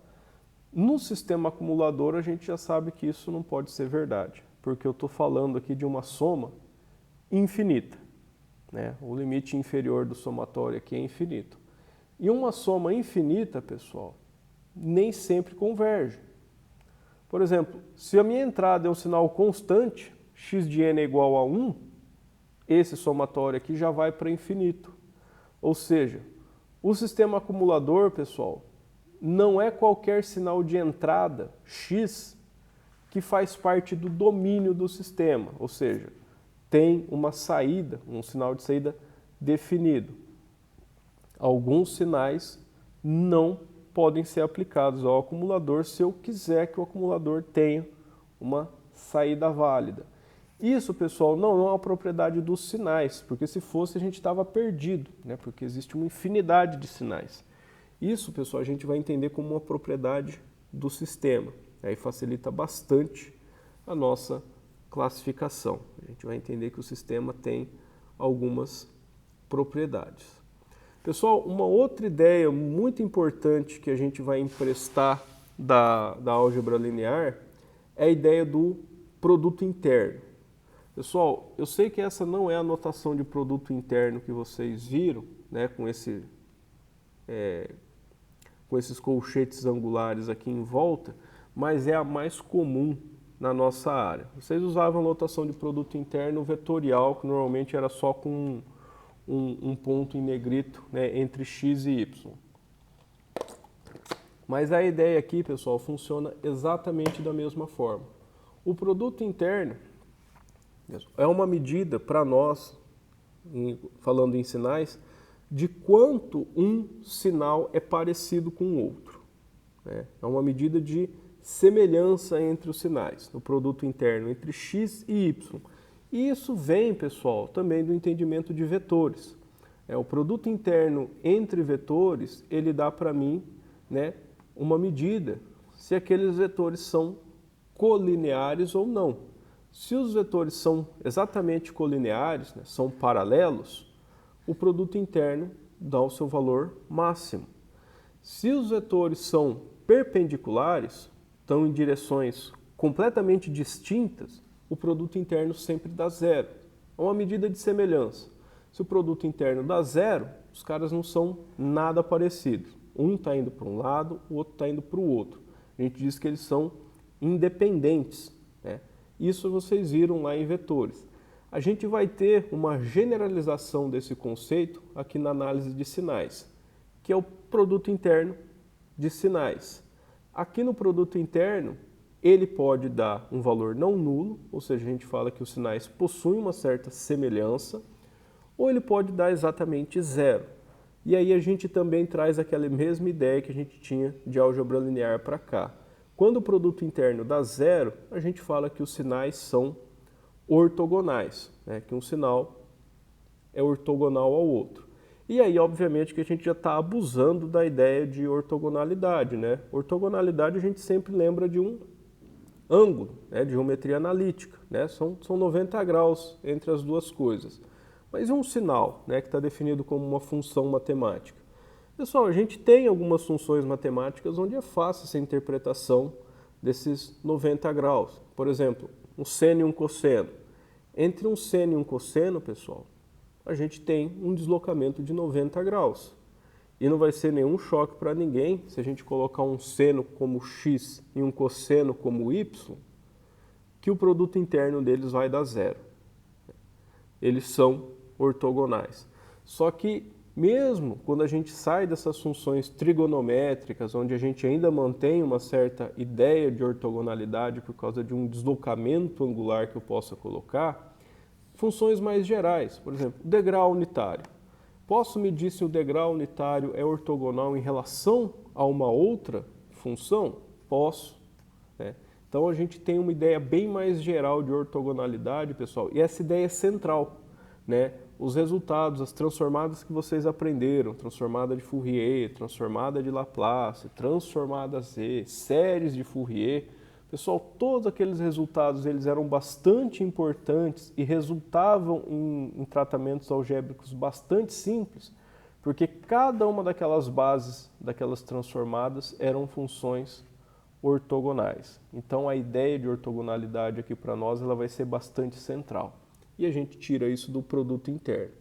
No sistema acumulador, a gente já sabe que isso não pode ser verdade, porque eu estou falando aqui de uma soma infinita, né? O limite inferior do somatório aqui é infinito. E uma soma infinita, pessoal, nem sempre converge. Por exemplo, se a minha entrada é um sinal constante, x de n é igual a 1, esse somatório aqui já vai para infinito. Ou seja, o sistema acumulador, pessoal, não é qualquer sinal de entrada x que faz parte do domínio do sistema, ou seja, tem uma saída, um sinal de saída definido. Alguns sinais não podem ser aplicados ao acumulador se eu quiser que o acumulador tenha uma saída válida. Isso, pessoal, não é uma propriedade dos sinais, porque se fosse a gente estava perdido, né? Porque existe uma infinidade de sinais. Isso, pessoal, a gente vai entender como uma propriedade do sistema. Aí facilita bastante a nossa classificação. A gente vai entender que o sistema tem algumas propriedades. Pessoal, uma outra ideia muito importante que a gente vai emprestar da álgebra linear é a ideia do produto interno. Pessoal, eu sei que essa não é a notação de produto interno que vocês viram, né, com esses colchetes angulares aqui em volta, mas é a mais comum na nossa área. Vocês usavam a notação de produto interno vetorial, que normalmente era só com um ponto em negrito, né, entre x e y. Mas a ideia aqui, pessoal, funciona exatamente da mesma forma. O produto interno é uma medida para nós, falando em sinais, de quanto um sinal é parecido com o outro. É uma medida de semelhança entre os sinais, no produto interno entre x e y. E isso vem, pessoal, também do entendimento de vetores. O produto interno entre vetores, ele dá para mim, né, uma medida se aqueles vetores são colineares ou não. Se os vetores são exatamente colineares, né, são paralelos, o produto interno dá o seu valor máximo. Se os vetores são perpendiculares, estão em direções completamente distintas, o produto interno sempre dá zero. É uma medida de semelhança. Se o produto interno dá zero, os caras não são nada parecidos. Um está indo para um lado, o outro está indo para o outro. A gente diz que eles são independentes, né? Isso vocês viram lá em vetores. A gente vai ter uma generalização desse conceito aqui na análise de sinais, que é o produto interno de sinais. Aqui no produto interno, ele pode dar um valor não nulo, ou seja, a gente fala que os sinais possuem uma certa semelhança, ou ele pode dar exatamente zero. E aí a gente também traz aquela mesma ideia que a gente tinha de álgebra linear para cá. Quando o produto interno dá zero, a gente fala que os sinais são ortogonais, né? Que um sinal é ortogonal ao outro. E aí, obviamente, que a gente já está abusando da ideia de ortogonalidade, né? Ortogonalidade a gente sempre lembra de um ângulo, né? De geometria analítica, né? São 90 graus entre as duas coisas. Mas e um sinal, né, que está definido como uma função matemática? Pessoal, a gente tem algumas funções matemáticas onde é fácil essa interpretação desses 90 graus. Por exemplo, um seno e um cosseno. Entre um seno e um cosseno, pessoal, a gente tem um deslocamento de 90 graus. E não vai ser nenhum choque para ninguém se a gente colocar um seno como x e um cosseno como y, que o produto interno deles vai dar zero. Eles são ortogonais. Só que mesmo quando a gente sai dessas funções trigonométricas, onde a gente ainda mantém uma certa ideia de ortogonalidade por causa de um deslocamento angular que eu possa colocar, funções mais gerais, por exemplo, o degrau unitário. Posso medir se o degrau unitário é ortogonal em relação a uma outra função? Posso, né? Então a gente tem uma ideia bem mais geral de ortogonalidade, pessoal, e essa ideia é central, né? Os resultados, as transformadas que vocês aprenderam, transformada de Fourier, transformada de Laplace, transformada Z, séries de Fourier, pessoal, todos aqueles resultados eles eram bastante importantes e resultavam em tratamentos algébricos bastante simples, porque cada uma daquelas bases, daquelas transformadas, eram funções ortogonais. Então a ideia de ortogonalidade aqui para nós ela vai ser bastante central. E a gente tira isso do produto interno,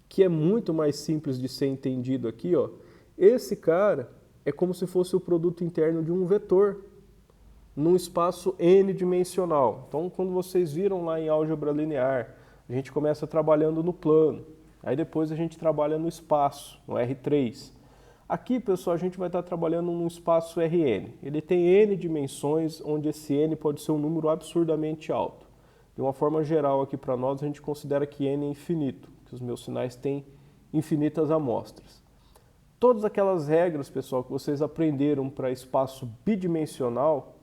que é muito mais simples de ser entendido aqui, ó. Esse cara é como se fosse o produto interno de um vetor num espaço n-dimensional. Então, quando vocês viram lá em álgebra linear a gente começa trabalhando no plano, aí depois a gente trabalha no espaço, no R3. Aqui, pessoal, a gente vai estar trabalhando num espaço Rn. Ele tem n dimensões, onde esse n pode ser um número absurdamente alto. De uma forma geral aqui para nós, a gente considera que n é infinito, que os meus sinais têm infinitas amostras. Todas aquelas regras, pessoal, que vocês aprenderam para espaço bidimensional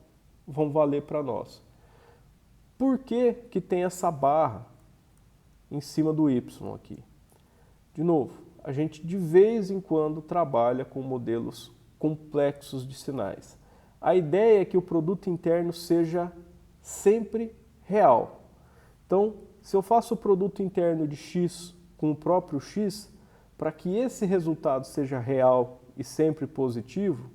vão valer para nós. Por que que tem essa barra em cima do y aqui? De novo, a gente de vez em quando trabalha com modelos complexos de sinais. A ideia é que o produto interno seja sempre real. Então, se eu faço o produto interno de x com o próprio x, para que esse resultado seja real e sempre positivo,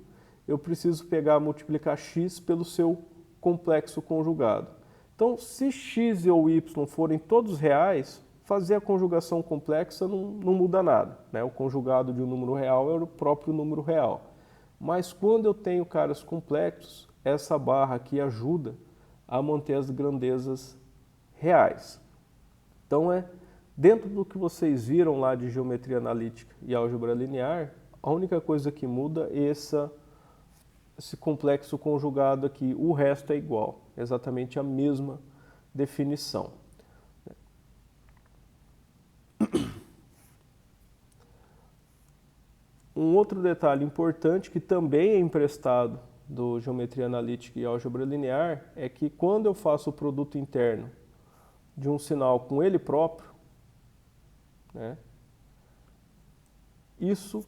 eu preciso pegar e multiplicar x pelo seu complexo conjugado. Então, se x e ou y forem todos reais, fazer a conjugação complexa não muda nada, né? O conjugado de um número real é o próprio número real. Mas quando eu tenho caras complexos, essa barra aqui ajuda a manter as grandezas reais. Então, dentro do que vocês viram lá de geometria analítica e álgebra linear, a única coisa que muda é esse complexo conjugado aqui. O resto é igual, exatamente a mesma definição. Um outro detalhe importante que também é emprestado do geometria analítica e álgebra linear é que quando eu faço o produto interno de um sinal com ele próprio, né, isso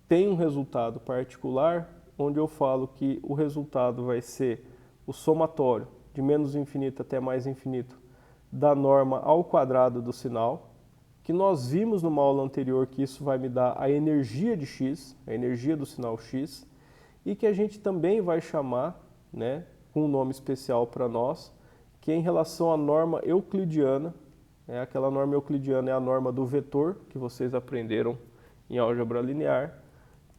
tem um resultado particular, onde eu falo que o resultado vai ser o somatório de menos infinito até mais infinito da norma ao quadrado do sinal, que nós vimos numa aula anterior que isso vai me dar a energia de x, a energia do sinal x, e que a gente também vai chamar, né, com um nome especial para nós, que é em relação à norma euclidiana. Aquela norma euclidiana é a norma do vetor, que vocês aprenderam em álgebra linear,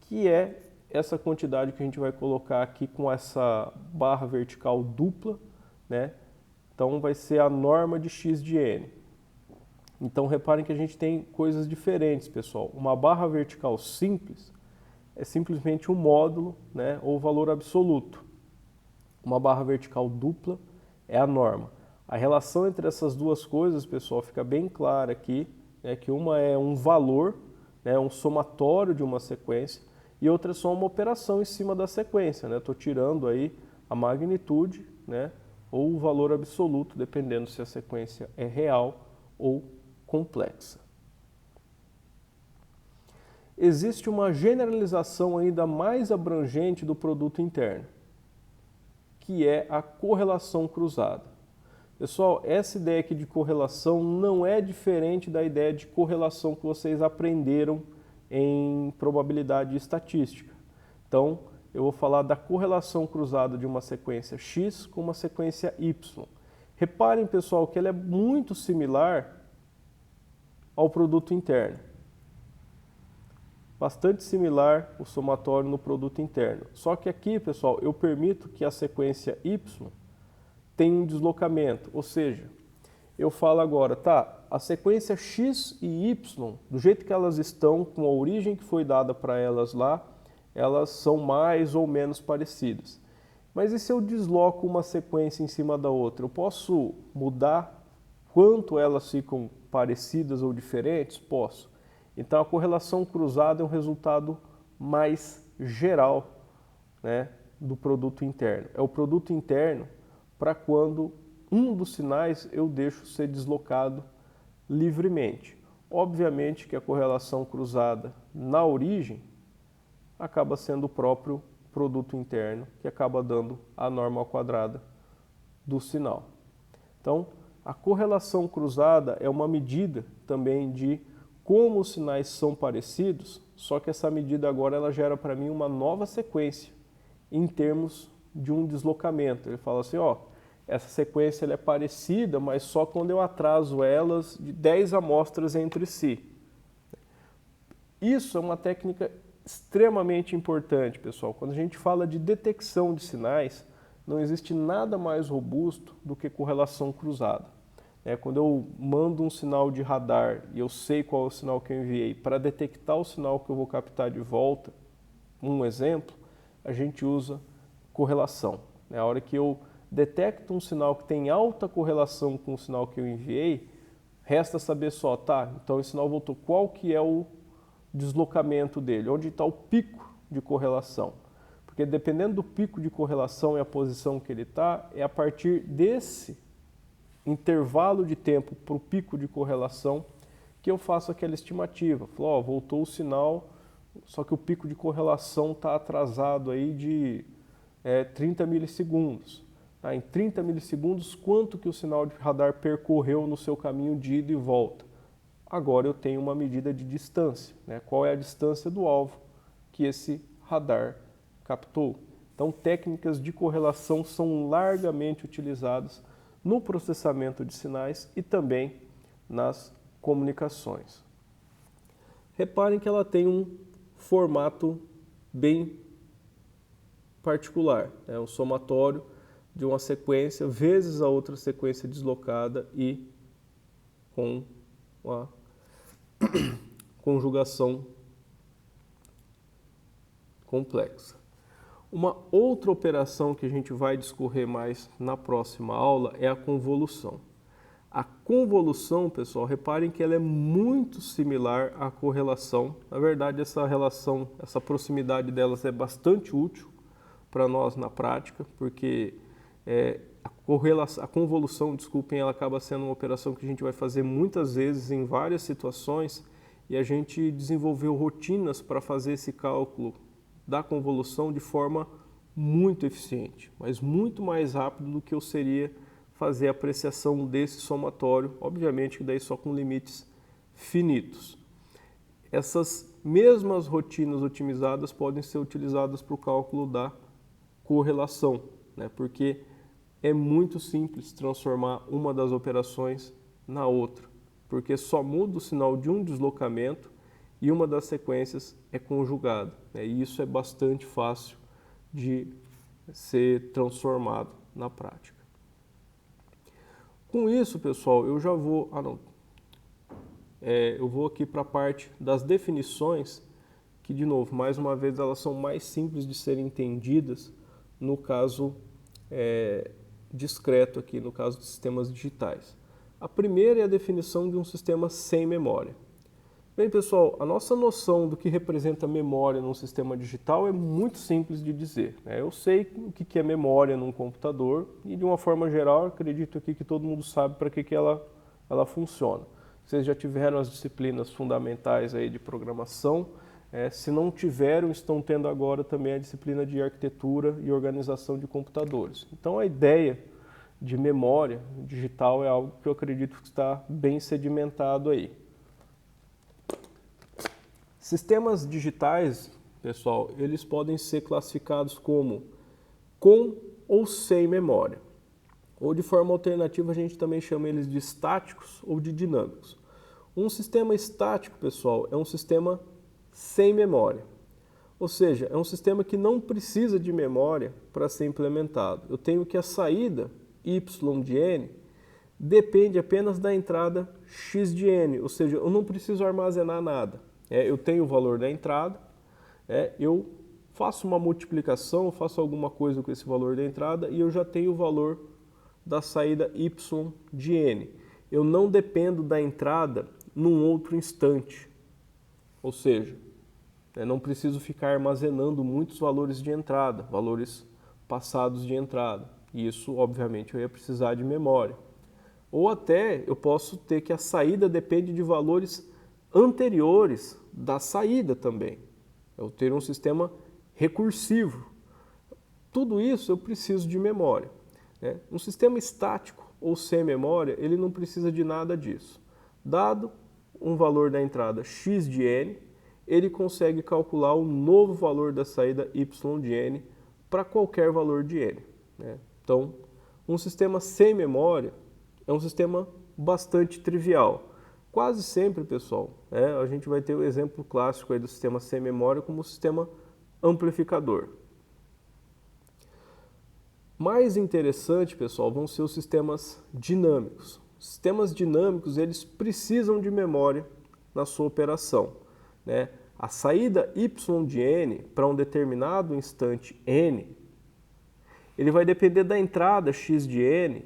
que é essa quantidade que a gente vai colocar aqui com essa barra vertical dupla, né? Então vai ser a norma de x de n. Então reparem que a gente tem coisas diferentes, pessoal. Uma barra vertical simples é simplesmente um módulo, né, ou valor absoluto. Uma barra vertical dupla é a norma. A relação entre essas duas coisas, pessoal, fica bem clara aqui, né, que uma é um valor, né, um somatório de uma sequência, e outra é só uma operação em cima da sequência. Estou tirando aí a magnitude, né, ou o valor absoluto, dependendo se a sequência é real ou complexa. Existe uma generalização ainda mais abrangente do produto interno, que é a correlação cruzada. Pessoal, essa ideia aqui de correlação não é diferente da ideia de correlação que vocês aprenderam em probabilidade e estatística. Então, eu vou falar da correlação cruzada de uma sequência x com uma sequência y. Reparem, pessoal, que ela é muito similar ao produto interno. Bastante similar o somatório no produto interno. Só que aqui, pessoal, eu permito que a sequência y tenha um deslocamento. Ou seja, eu falo agora, tá, a sequência x e y, do jeito que elas estão, com a origem que foi dada para elas lá, elas são mais ou menos parecidas. Mas e se eu desloco uma sequência em cima da outra? Eu posso mudar quanto elas ficam parecidas ou diferentes? Posso. Então a correlação cruzada é um resultado mais geral, né, do produto interno. É o produto interno para quando um dos sinais eu deixo ser deslocado livremente. Obviamente que a correlação cruzada na origem acaba sendo o próprio produto interno, que acaba dando a norma ao quadrado do sinal. Então, a correlação cruzada é uma medida também de como os sinais são parecidos, só que essa medida agora ela gera para mim uma nova sequência em termos de um deslocamento. Ele fala assim, ó, essa sequência ela é parecida, mas só quando eu atraso elas de 10 amostras entre si. Isso é uma técnica extremamente importante, pessoal. Quando a gente fala de detecção de sinais, não existe nada mais robusto do que correlação cruzada. Quando eu mando um sinal de radar e eu sei qual é o sinal que eu enviei, para detectar o sinal que eu vou captar de volta, um exemplo, a gente usa correlação. A hora que eu detecto um sinal que tem alta correlação com o sinal que eu enviei, resta saber só, tá, então esse sinal voltou, qual que é o deslocamento dele, onde está o pico de correlação. Porque dependendo do pico de correlação e a posição que ele está, é a partir desse intervalo de tempo para o pico de correlação que eu faço aquela estimativa. Falo, ó, voltou o sinal, só que o pico de correlação está atrasado aí de 30 milissegundos. Tá? Em 30 milissegundos, quanto que o sinal de radar percorreu no seu caminho de ida e volta? Agora eu tenho uma medida de distância. Qual é a distância do alvo que esse radar captou? Então, técnicas de correlação são largamente utilizadas no processamento de sinais e também nas comunicações. Reparem que ela tem um formato bem particular, um somatório de uma sequência vezes a outra sequência deslocada e com a conjugação complexa. Uma outra operação que a gente vai discorrer mais na próxima aula é a convolução. A convolução, pessoal, reparem que ela é muito similar à correlação. Na verdade, essa relação, essa proximidade delas é bastante útil para nós na prática, porque a convolução, desculpem, ela acaba sendo uma operação que a gente vai fazer muitas vezes em várias situações e a gente desenvolveu rotinas para fazer esse cálculo da convolução de forma muito eficiente, mas muito mais rápido do que eu seria fazer a apreciação desse somatório, obviamente que daí só com limites finitos. Essas mesmas rotinas otimizadas podem ser utilizadas para o cálculo da correlação, porque é muito simples transformar uma das operações na outra, porque só muda o sinal de um deslocamento e uma das sequências é conjugada, e isso é bastante fácil de ser transformado na prática. Com isso, pessoal, eu já vou... eu vou aqui para a parte das definições, que, de novo, mais uma vez, elas são mais simples de serem entendidas no caso discreto aqui, no caso de sistemas digitais. A primeira é a definição de um sistema sem memória. Bem, pessoal, a nossa noção do que representa memória num sistema digital é muito simples de dizer. Eu sei o que é memória num computador e, de uma forma geral, acredito aqui que todo mundo sabe para que ela funciona. Vocês já tiveram as disciplinas fundamentais aí de programação. Se não tiveram, estão tendo agora também a disciplina de arquitetura e organização de computadores. Então, a ideia de memória digital é algo que eu acredito que está bem sedimentado aí. Sistemas digitais, pessoal, eles podem ser classificados como com ou sem memória. Ou de forma alternativa, a gente também chama eles de estáticos ou de dinâmicos. Um sistema estático, pessoal, é um sistema sem memória. Ou seja, é um sistema que não precisa de memória para ser implementado. Eu tenho que a saída y de n depende apenas da entrada x de n, ou seja, eu não preciso armazenar nada. Eu tenho o valor da entrada, eu faço uma multiplicação, faço alguma coisa com esse valor da entrada e eu já tenho o valor da saída y de n. Eu não dependo da entrada num outro instante, ou seja, não preciso ficar armazenando muitos valores de entrada, valores passados de entrada. E isso, obviamente, eu ia precisar de memória. Ou até eu posso ter que a saída depende de valores anteriores da saída também. Eu ter um sistema recursivo. Tudo isso eu preciso de memória. Um sistema estático ou sem memória, ele não precisa de nada disso. Dado um valor da entrada x de n, ele consegue calcular o novo valor da saída y de n para qualquer valor de n. Então, um sistema sem memória é um sistema bastante trivial. Quase sempre, pessoal, a gente vai ter o exemplo clássico aí do sistema sem memória como o sistema amplificador. Mais interessante, pessoal, vão ser os sistemas dinâmicos. sistemas dinâmicos, eles precisam de memória na sua operação, né? A saída y de n para um determinado instante n, ele vai depender da entrada x de n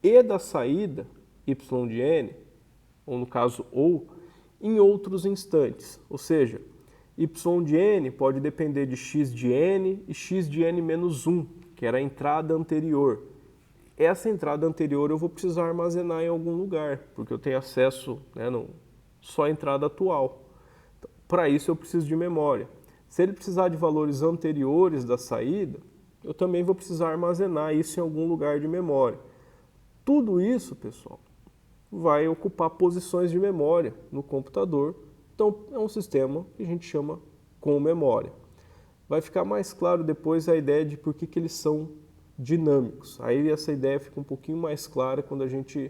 e da saída y de n, ou no caso ou, em outros instantes. Ou seja, y de n pode depender de x de n e x de n menos 1, que era a entrada anterior. Essa entrada anterior eu vou precisar armazenar em algum lugar, porque eu tenho acesso, né, só à entrada atual. Então, para isso eu preciso de memória. Se ele precisar de valores anteriores da saída, eu também vou precisar armazenar isso em algum lugar de memória. Tudo isso, pessoal, vai ocupar posições de memória no computador. Então, é um sistema que a gente chama com memória. Vai ficar mais claro depois a ideia de por que eles são dinâmicos. Aí essa ideia fica um pouquinho mais clara quando a gente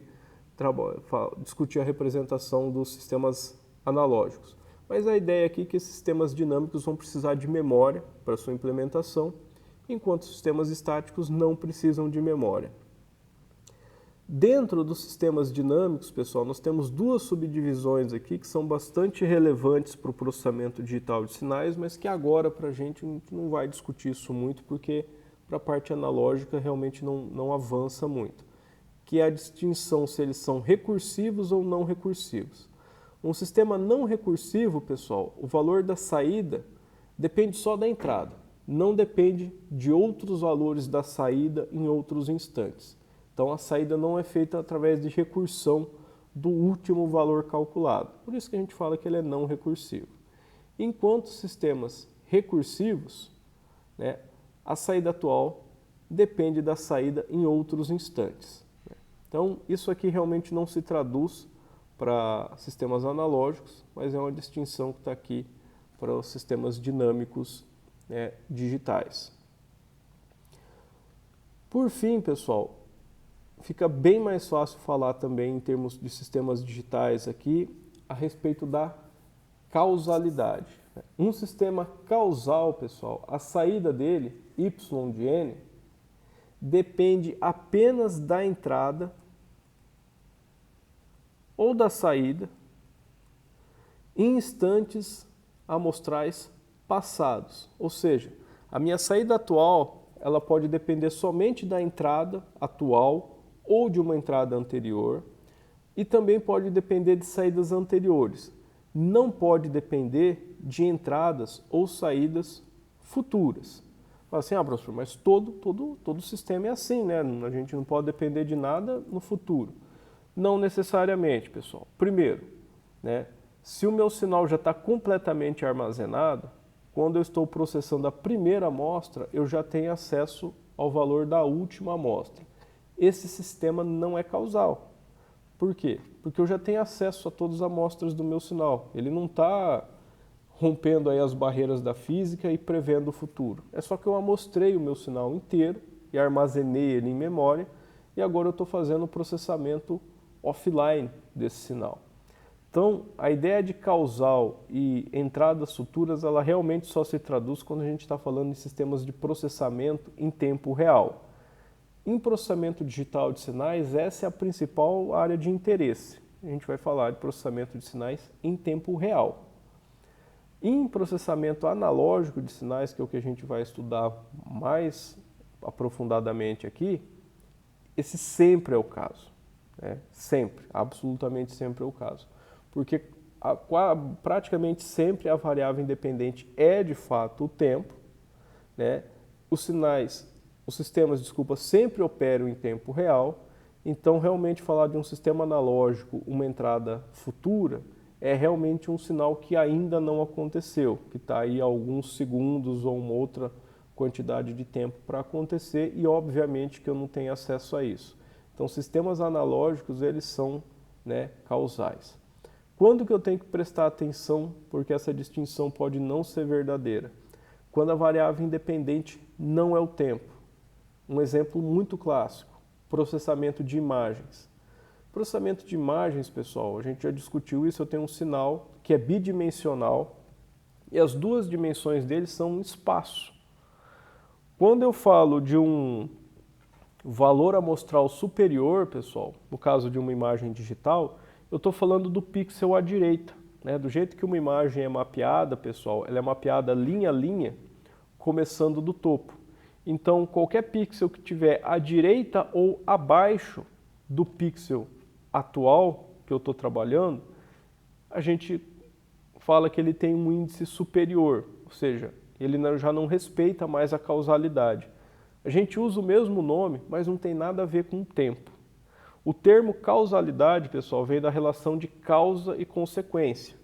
discutir a representação dos sistemas analógicos. Mas a ideia aqui é que esses sistemas dinâmicos vão precisar de memória para sua implementação, enquanto os sistemas estáticos não precisam de memória. Dentro dos sistemas dinâmicos, pessoal, nós temos duas subdivisões aqui que são bastante relevantes para o processamento digital de sinais, mas que agora para a gente não vai discutir isso muito, porque para a parte analógica realmente não avança muito, que é a distinção se eles são recursivos ou não recursivos. Um sistema não recursivo, pessoal, o valor da saída depende só da entrada, não depende de outros valores da saída em outros instantes. Então, a saída não é feita através de recursão do último valor calculado. Por isso que a gente fala que ele é não recursivo. Enquanto sistemas recursivos, né, a saída atual depende da saída em outros instantes. Então, isso aqui realmente não se traduz para sistemas analógicos, mas é uma distinção que está aqui para os sistemas dinâmicos, né, digitais. Por fim, pessoal, fica bem mais fácil falar também em termos de sistemas digitais aqui a respeito da causalidade. Um sistema causal, pessoal, a saída dele, y de n, depende apenas da entrada ou da saída em instantes amostrais passados. Ou seja, a minha saída atual ela pode depender somente da entrada atual ou de uma entrada anterior, e também pode depender de saídas anteriores. Não pode depender de entradas ou saídas futuras. Fala assim, professor, mas todo sistema é assim, né? A gente não pode depender de nada no futuro. Não necessariamente, pessoal. Primeiro, né, se o meu sinal já está completamente armazenado, quando eu estou processando a primeira amostra, eu já tenho acesso ao valor da última amostra. Esse sistema não é causal. Por quê? Porque eu já tenho acesso a todas as amostras do meu sinal. Ele não está rompendo aí as barreiras da física e prevendo o futuro. É só que eu amostrei o meu sinal inteiro e armazenei ele em memória e agora eu estou fazendo o processamento offline desse sinal. Então, a ideia de causal e entradas futuras, ela realmente só se traduz quando a gente está falando em sistemas de processamento em tempo real. Em processamento digital de sinais, essa é a principal área de interesse. A gente vai falar de processamento de sinais em tempo real. Em processamento analógico de sinais, que é o que a gente vai estudar mais aprofundadamente aqui, esse sempre é o caso. Né? Sempre, absolutamente sempre é o caso. Porque praticamente sempre a variável independente é de fato o tempo, né? Os sistemas sempre operam em tempo real, então realmente falar de um sistema analógico, uma entrada futura, é realmente um sinal que ainda não aconteceu, que está aí alguns segundos ou uma outra quantidade de tempo para acontecer e obviamente que eu não tenho acesso a isso. Então sistemas analógicos, eles são, né, causais. Quando que eu tenho que prestar atenção, porque essa distinção pode não ser verdadeira? Quando a variável independente não é o tempo. Um exemplo muito clássico, processamento de imagens. Processamento de imagens, pessoal, a gente já discutiu isso, eu tenho um sinal que é bidimensional e as duas dimensões dele são espaço. Quando eu falo de um valor amostral superior, pessoal, no caso de uma imagem digital, eu estou falando do pixel à direita, né? Do jeito que uma imagem é mapeada, pessoal, ela é mapeada linha a linha, começando do topo. Então, qualquer pixel que tiver à direita ou abaixo do pixel atual que eu estou trabalhando, a gente fala que ele tem um índice superior, ou seja, ele já não respeita mais a causalidade. A gente usa o mesmo nome, mas não tem nada a ver com o tempo. O termo causalidade, pessoal, vem da relação de causa e consequência.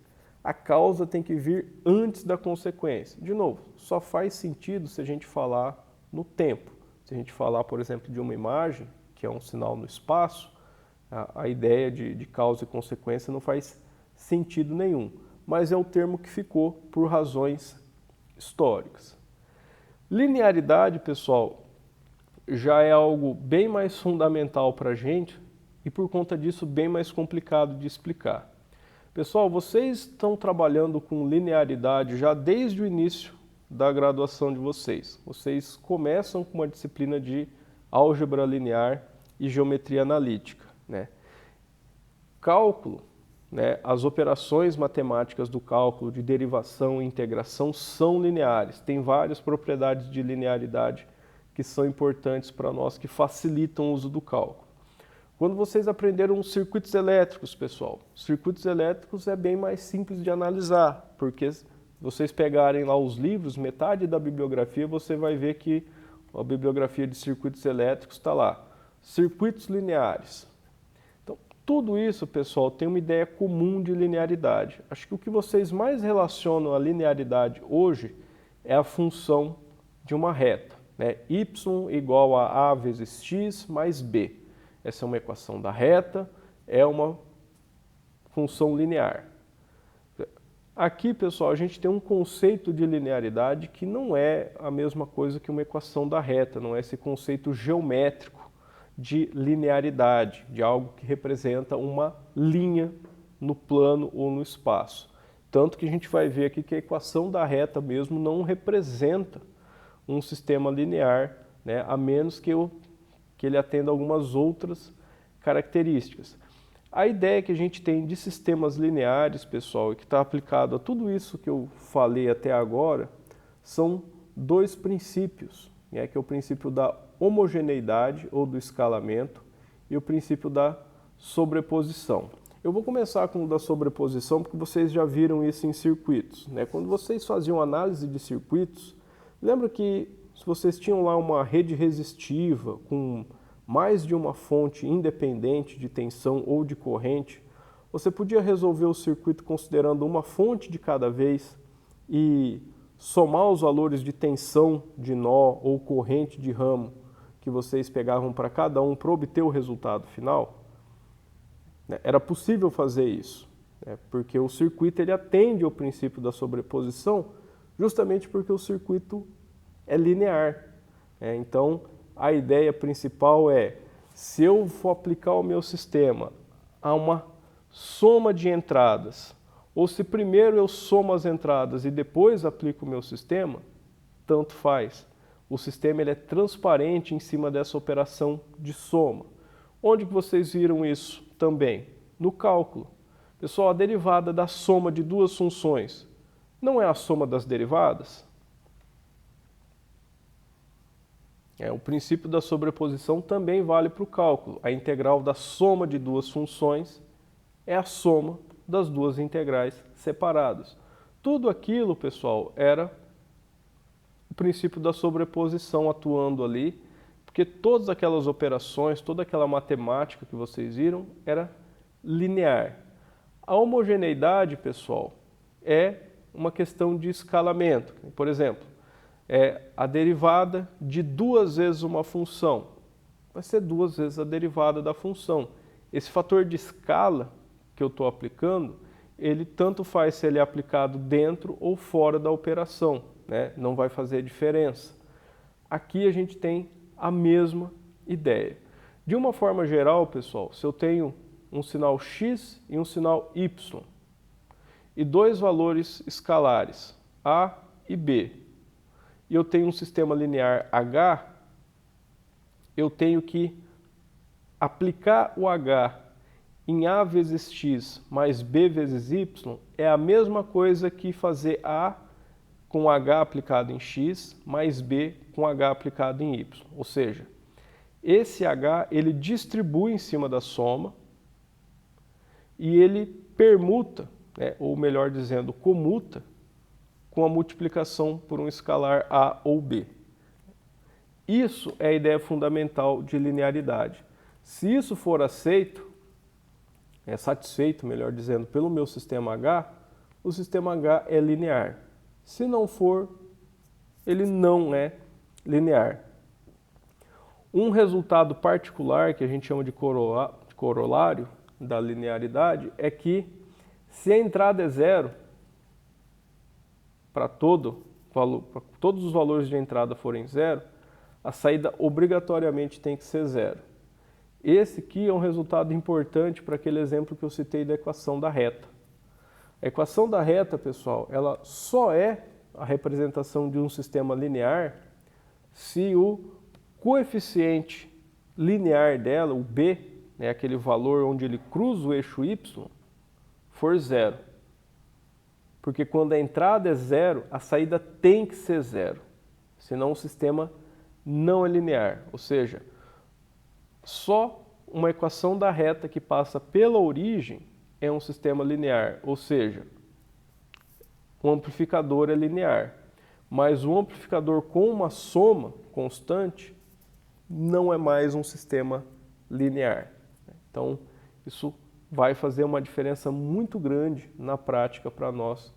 A causa tem que vir antes da consequência. De novo, só faz sentido se a gente falar no tempo. Se a gente falar, por exemplo, de uma imagem, que é um sinal no espaço, a ideia de causa e consequência não faz sentido nenhum. Mas é o termo que ficou por razões históricas. Linearidade, pessoal, já é algo bem mais fundamental para a gente e, por conta disso, bem mais complicado de explicar. Pessoal, vocês estão trabalhando com linearidade já desde o início da graduação de vocês. Vocês começam com uma disciplina de álgebra linear e geometria analítica, né? Cálculo, né, as operações matemáticas do cálculo de derivação e integração são lineares. Tem várias propriedades de linearidade que são importantes para nós, que facilitam o uso do cálculo. Quando vocês aprenderam os circuitos elétricos, pessoal, circuitos elétricos é bem mais simples de analisar, porque se vocês pegarem lá os livros, metade da bibliografia, você vai ver que a bibliografia de circuitos elétricos está lá. Circuitos lineares. Então, tudo isso, pessoal, tem uma ideia comum de linearidade. Acho que o que vocês mais relacionam à linearidade hoje é a função de uma reta, né? Y igual a A vezes X mais B. Essa é uma equação da reta, é uma função linear. Aqui, pessoal, a gente tem um conceito de linearidade que não é a mesma coisa que uma equação da reta, não é esse conceito geométrico de linearidade, de algo que representa uma linha no plano ou no espaço. Tanto que a gente vai ver aqui que a equação da reta mesmo não representa um sistema linear, né, a menos que ele atenda a algumas outras características. A ideia que a gente tem de sistemas lineares, pessoal, e que está aplicado a tudo isso que eu falei até agora, são dois princípios, né, que é o princípio da homogeneidade ou do escalamento e o princípio da sobreposição. Eu vou começar com o da sobreposição porque vocês já viram isso em circuitos, né? Quando vocês faziam análise de circuitos, lembra que se vocês tinham lá uma rede resistiva com mais de uma fonte independente de tensão ou de corrente, você podia resolver o circuito considerando uma fonte de cada vez e somar os valores de tensão de nó ou corrente de ramo que vocês pegavam para cada um para obter o resultado final? Era possível fazer isso, né? Porque o circuito ele atende ao princípio da sobreposição justamente porque o circuito é linear. Então, a ideia principal é, se eu for aplicar o meu sistema a uma soma de entradas, ou se primeiro eu somo as entradas e depois aplico o meu sistema, tanto faz. O sistema ele é transparente em cima dessa operação de soma. Onde que vocês viram isso também? No cálculo. Pessoal, a derivada da soma de duas funções não é a soma das derivadas? O princípio da sobreposição também vale para o cálculo. A integral da soma de duas funções é a soma das duas integrais separadas. Tudo aquilo, pessoal, era o princípio da sobreposição atuando ali, porque todas aquelas operações, toda aquela matemática que vocês viram era linear. A homogeneidade, pessoal, é uma questão de escalamento. Por exemplo, a derivada de duas vezes uma função vai ser duas vezes a derivada da função. Esse fator de escala que eu estou aplicando, ele tanto faz se ele é aplicado dentro ou fora da operação, né? Não vai fazer diferença. Aqui a gente tem a mesma ideia. De uma forma geral, pessoal, se eu tenho um sinal x e um sinal y e dois valores escalares, a e b, e eu tenho um sistema linear H, eu tenho que aplicar o H em A vezes X mais B vezes Y é a mesma coisa que fazer A com H aplicado em X mais B com H aplicado em Y. Ou seja, esse H ele distribui em cima da soma e ele permuta, né, ou melhor dizendo, comuta com a multiplicação por um escalar A ou B. Isso é a ideia fundamental de linearidade. Se isso for aceito, é satisfeito, melhor dizendo, pelo meu sistema H, o sistema H é linear. Se não for, ele não é linear. Um resultado particular, que a gente chama de corolário da linearidade, é que se a entrada é zero, para todos os valores de entrada forem zero, a saída obrigatoriamente tem que ser zero. Esse aqui é um resultado importante para aquele exemplo que eu citei da equação da reta. A equação da reta, pessoal, ela só é a representação de um sistema linear se o coeficiente linear dela, o b, né, aquele valor onde ele cruza o eixo y, for zero. Porque quando a entrada é zero, a saída tem que ser zero. Senão o sistema não é linear. Ou seja, só uma equação da reta que passa pela origem é um sistema linear. Ou seja, o amplificador é linear. Mas o amplificador com uma soma constante não é mais um sistema linear. Então, isso vai fazer uma diferença muito grande na prática para nós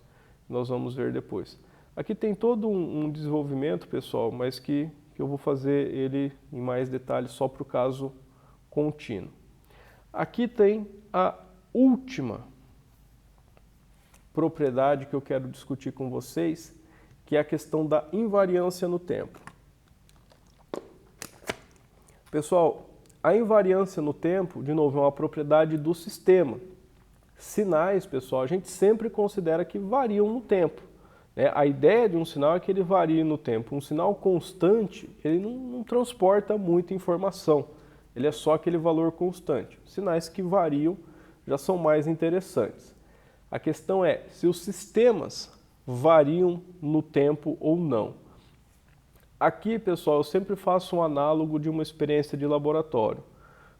vamos ver depois. Aqui tem todo um desenvolvimento, pessoal, mas que eu vou fazer ele em mais detalhes só para o caso contínuo. Aqui tem a última propriedade que eu quero discutir com vocês, que é a questão da invariância no tempo. Pessoal, a invariância no tempo, de novo, é uma propriedade do sistema. Sinais, pessoal, a gente sempre considera que variam no tempo, né? A ideia de um sinal é que ele varie no tempo. Um sinal constante, ele não transporta muita informação. Ele é só aquele valor constante. Sinais que variam já são mais interessantes. A questão é se os sistemas variam no tempo ou não. Aqui, pessoal, eu sempre faço um análogo de uma experiência de laboratório.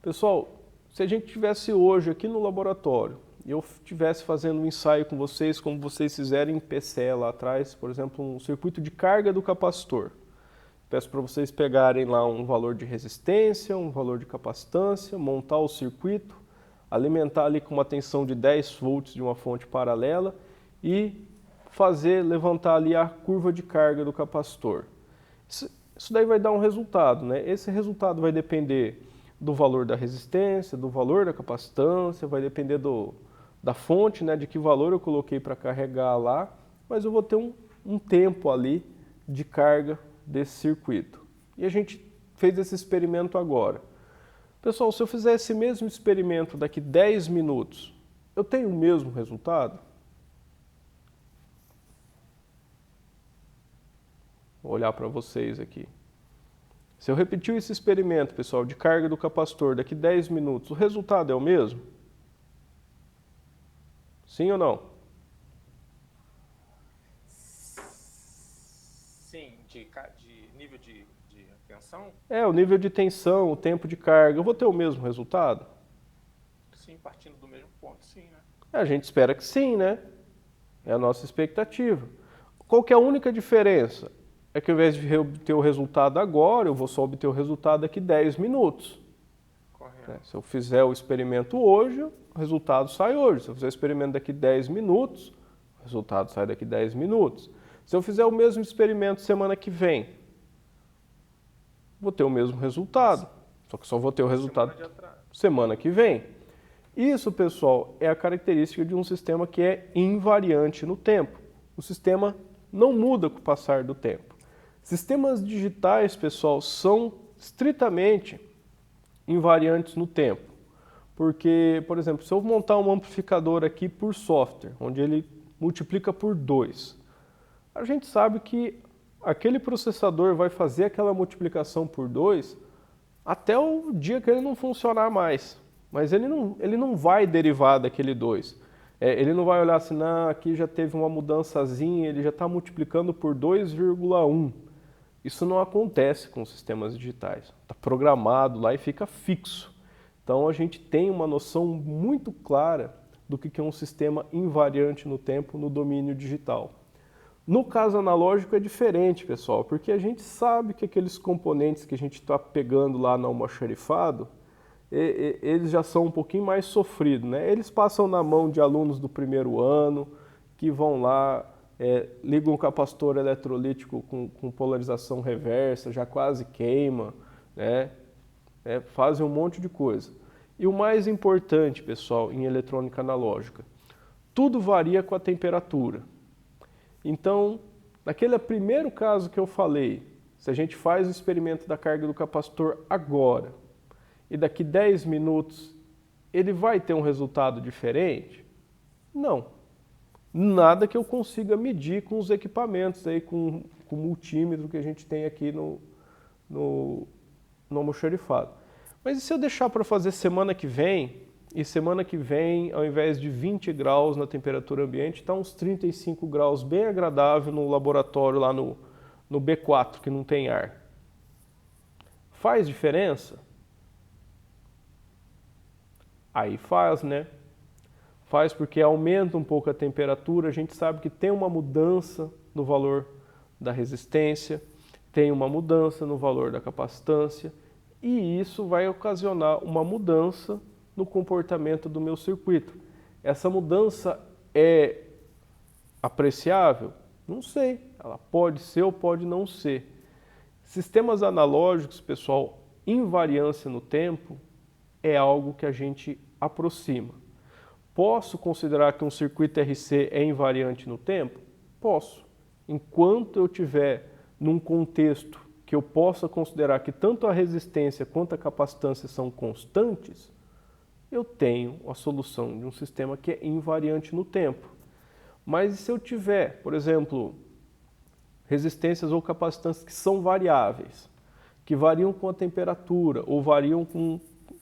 Pessoal, se a gente estivesse hoje aqui no laboratório e eu estivesse fazendo um ensaio com vocês, como vocês fizeram em PCE lá atrás, por exemplo, um circuito de carga do capacitor. Peço para vocês pegarem lá um valor de resistência, um valor de capacitância, montar o circuito, alimentar ali com uma tensão de 10 volts de uma fonte paralela e levantar ali a curva de carga do capacitor. Isso daí vai dar um resultado, né? Esse resultado vai depender do valor da resistência, do valor da capacitância, vai depender da fonte, né, de que valor eu coloquei para carregar lá, mas eu vou ter um tempo ali de carga desse circuito. E a gente fez esse experimento agora. Pessoal, se eu fizer esse mesmo experimento daqui 10 minutos, eu tenho o mesmo resultado? Vou olhar para vocês aqui. Se eu repetir esse experimento, pessoal, de carga do capacitor daqui 10 minutos, o resultado é o mesmo? Sim ou não? Sim, de nível de tensão? O nível de tensão, o tempo de carga, eu vou ter o mesmo resultado? Sim, partindo do mesmo ponto, sim, né? A gente espera que sim, né? É a nossa expectativa. Qual que é a única diferença? É que ao invés de obter o resultado agora, eu vou só obter o resultado daqui 10 minutos. Correto. Se eu fizer o experimento hoje, o resultado sai hoje. Se eu fizer o experimento daqui 10 minutos, o resultado sai daqui 10 minutos. Se eu fizer o mesmo experimento semana que vem, vou ter o mesmo resultado. Só que só vou ter o resultado semana que vem. Isso, pessoal, é a característica de um sistema que é invariante no tempo. O sistema não muda com o passar do tempo. Sistemas digitais, pessoal, são estritamente invariantes no tempo. Porque, por exemplo, se eu montar um amplificador aqui por software, onde ele multiplica por 2, a gente sabe que aquele processador vai fazer aquela multiplicação por 2 até o dia que ele não funcionar mais. Mas ele não vai derivar daquele 2. Ele não vai olhar assim, não, aqui já teve uma mudançazinha, ele já está multiplicando por 2,1. Isso não acontece com sistemas digitais. Está programado lá e fica fixo. Então a gente tem uma noção muito clara do que é um sistema invariante no tempo no domínio digital. No caso analógico é diferente, pessoal, porque a gente sabe que aqueles componentes que a gente está pegando lá no almoxarifado, eles já são um pouquinho mais sofridos, né? Eles passam na mão de alunos do primeiro ano, que vão lá, ligam um capacitor eletrolítico com polarização reversa, já quase queima, né? Fazem um monte de coisa. E o mais importante, pessoal, em eletrônica analógica, tudo varia com a temperatura. Então, naquele primeiro caso que eu falei, se a gente faz o experimento da carga do capacitor agora e daqui 10 minutos ele vai ter um resultado diferente? Não. Nada que eu consiga medir com os equipamentos, aí, com o multímetro que a gente tem aqui no almoxarifado. Mas e se eu deixar para fazer semana que vem, e semana que vem, ao invés de 20 graus na temperatura ambiente, está uns 35 graus, bem agradável no laboratório lá no B4, que não tem ar. Faz diferença? Aí faz, né? Faz porque aumenta um pouco a temperatura, a gente sabe que tem uma mudança no valor da resistência, tem uma mudança no valor da capacitância, e isso vai ocasionar uma mudança no comportamento do meu circuito. Essa mudança é apreciável? Não sei. Ela pode ser ou pode não ser. Sistemas analógicos, pessoal, invariância no tempo é algo que a gente aproxima. Posso considerar que um circuito RC é invariante no tempo? Posso. Enquanto eu tiver num contexto que eu possa considerar que tanto a resistência quanto a capacitância são constantes, eu tenho a solução de um sistema que é invariante no tempo. Mas se eu tiver, por exemplo, resistências ou capacitâncias que são variáveis, que variam com a temperatura ou variam com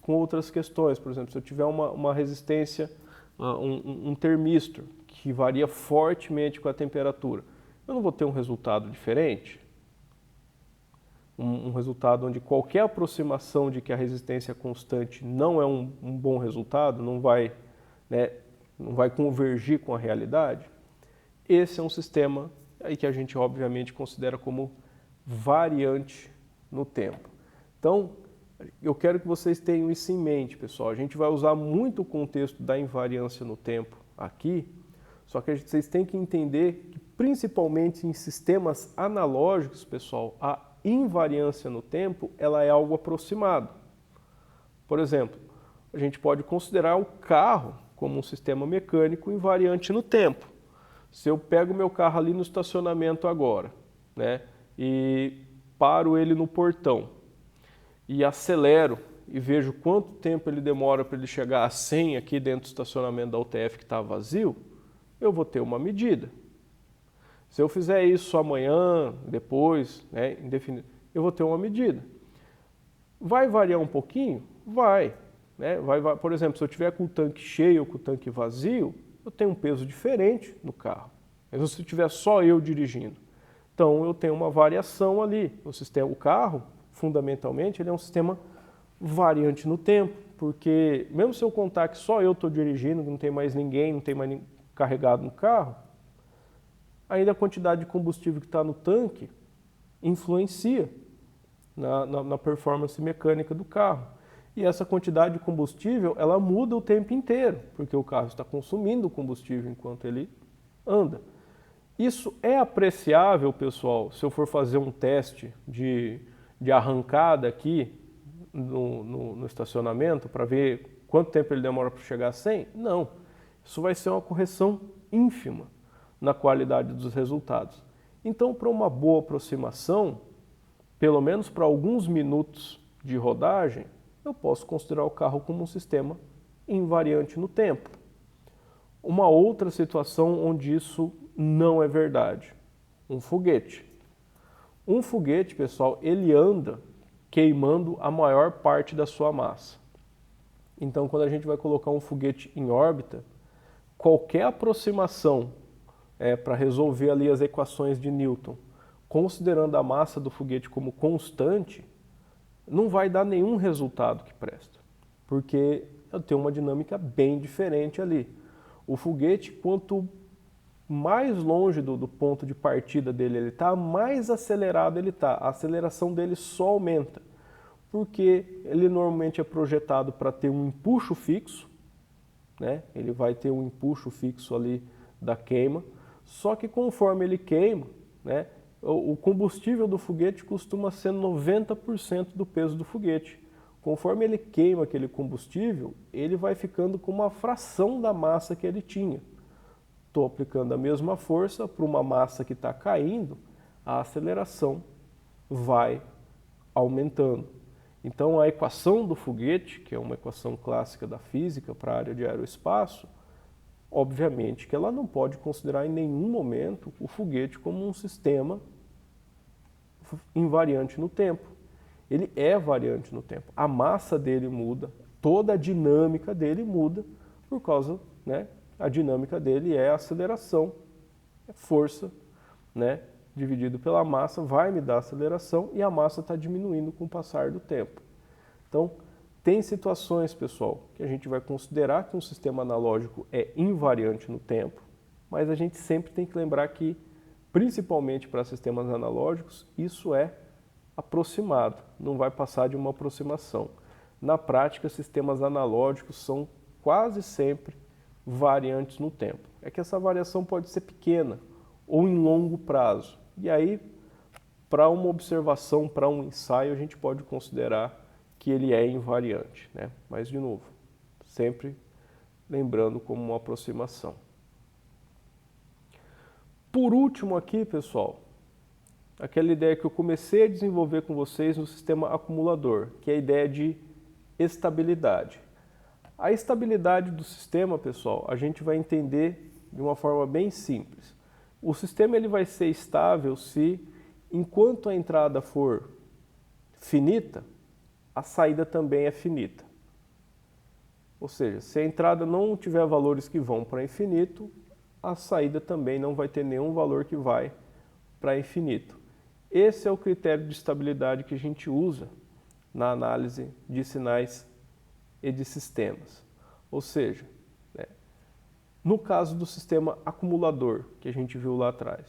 outras questões, por exemplo, se eu tiver uma resistência, um termistor que varia fortemente com a temperatura, eu não vou ter um resultado diferente? Um resultado onde qualquer aproximação de que a resistência é constante não é um bom resultado, não vai convergir com a realidade. Esse é um sistema aí que a gente obviamente considera como variante no tempo. Então, eu quero que vocês tenham isso em mente, pessoal. A gente vai usar muito o contexto da invariância no tempo aqui, só que vocês têm que entender que principalmente em sistemas analógicos, pessoal, a invariância no tempo, ela é algo aproximado. Por exemplo, a gente pode considerar o carro como um sistema mecânico invariante no tempo. Se eu pego meu carro ali no estacionamento agora, né, e paro ele no portão e acelero e vejo quanto tempo ele demora para ele chegar a 100 aqui dentro do estacionamento da UTF que está vazio, eu vou ter uma medida. Se eu fizer isso amanhã, depois, né, indefinido, eu vou ter uma medida. Vai variar um pouquinho? Vai. Né? Por exemplo, se eu tiver com o tanque cheio ou com o tanque vazio, eu tenho um peso diferente no carro. Mas se tiver só eu dirigindo, então eu tenho uma variação ali. O carro, fundamentalmente, ele é um sistema variante no tempo, porque mesmo se eu contar que só eu estou dirigindo, não tem mais ninguém, não tem mais ninguém carregado no carro, ainda a quantidade de combustível que está no tanque influencia na performance mecânica do carro. E essa quantidade de combustível, ela muda o tempo inteiro, porque o carro está consumindo combustível enquanto ele anda. Isso é apreciável, pessoal, se eu for fazer um teste de arrancada aqui no estacionamento para ver quanto tempo ele demora para chegar a 100? Não. Isso vai ser uma correção ínfima na qualidade dos resultados. Então, para uma boa aproximação, pelo menos para alguns minutos de rodagem, eu posso considerar o carro como um sistema invariante no tempo. Uma outra situação onde isso não é verdade, um foguete. Um foguete, pessoal, ele anda queimando a maior parte da sua massa. Então, quando a gente vai colocar um foguete em órbita, qualquer aproximação para resolver ali as equações de Newton, considerando a massa do foguete como constante, não vai dar nenhum resultado que presta, porque eu tenho uma dinâmica bem diferente ali. O foguete, quanto mais longe do ponto de partida dele ele está, mais acelerado ele está. A aceleração dele só aumenta, porque ele normalmente é projetado para ter um empuxo fixo, né? Ele vai ter um empuxo fixo ali da queima, só que conforme ele queima, né, o combustível do foguete costuma ser 90% do peso do foguete. Conforme ele queima aquele combustível, ele vai ficando com uma fração da massa que ele tinha. Estou aplicando a mesma força para uma massa que está caindo, a aceleração vai aumentando. Então a equação do foguete, que é uma equação clássica da física para a área de aeroespaço, obviamente que ela não pode considerar em nenhum momento o foguete como um sistema invariante no tempo. Ele é variante no tempo. A massa dele muda, toda a dinâmica dele muda por causa, né, a dinâmica dele é a aceleração, é força, né, dividido pela massa vai me dar aceleração e a massa está diminuindo com o passar do tempo. Então, tem situações, pessoal, que a gente vai considerar que um sistema analógico é invariante no tempo, mas a gente sempre tem que lembrar que, principalmente para sistemas analógicos, isso é aproximado, não vai passar de uma aproximação. Na prática, sistemas analógicos são quase sempre variantes no tempo. É que essa variação pode ser pequena ou em longo prazo. E aí, para uma observação, para um ensaio, a gente pode considerar que ele é invariante, né? Mas, de novo, sempre lembrando como uma aproximação. Por último aqui, pessoal, aquela ideia que eu comecei a desenvolver com vocês no sistema acumulador, que é a ideia de estabilidade. A estabilidade do sistema, pessoal, a gente vai entender de uma forma bem simples. O sistema ele vai ser estável se, enquanto a entrada for finita, a saída também é finita. Ou seja, se a entrada não tiver valores que vão para infinito, a saída também não vai ter nenhum valor que vai para infinito. Esse é o critério de estabilidade que a gente usa na análise de sinais e de sistemas. Ou seja, né, no caso do sistema acumulador, que a gente viu lá atrás,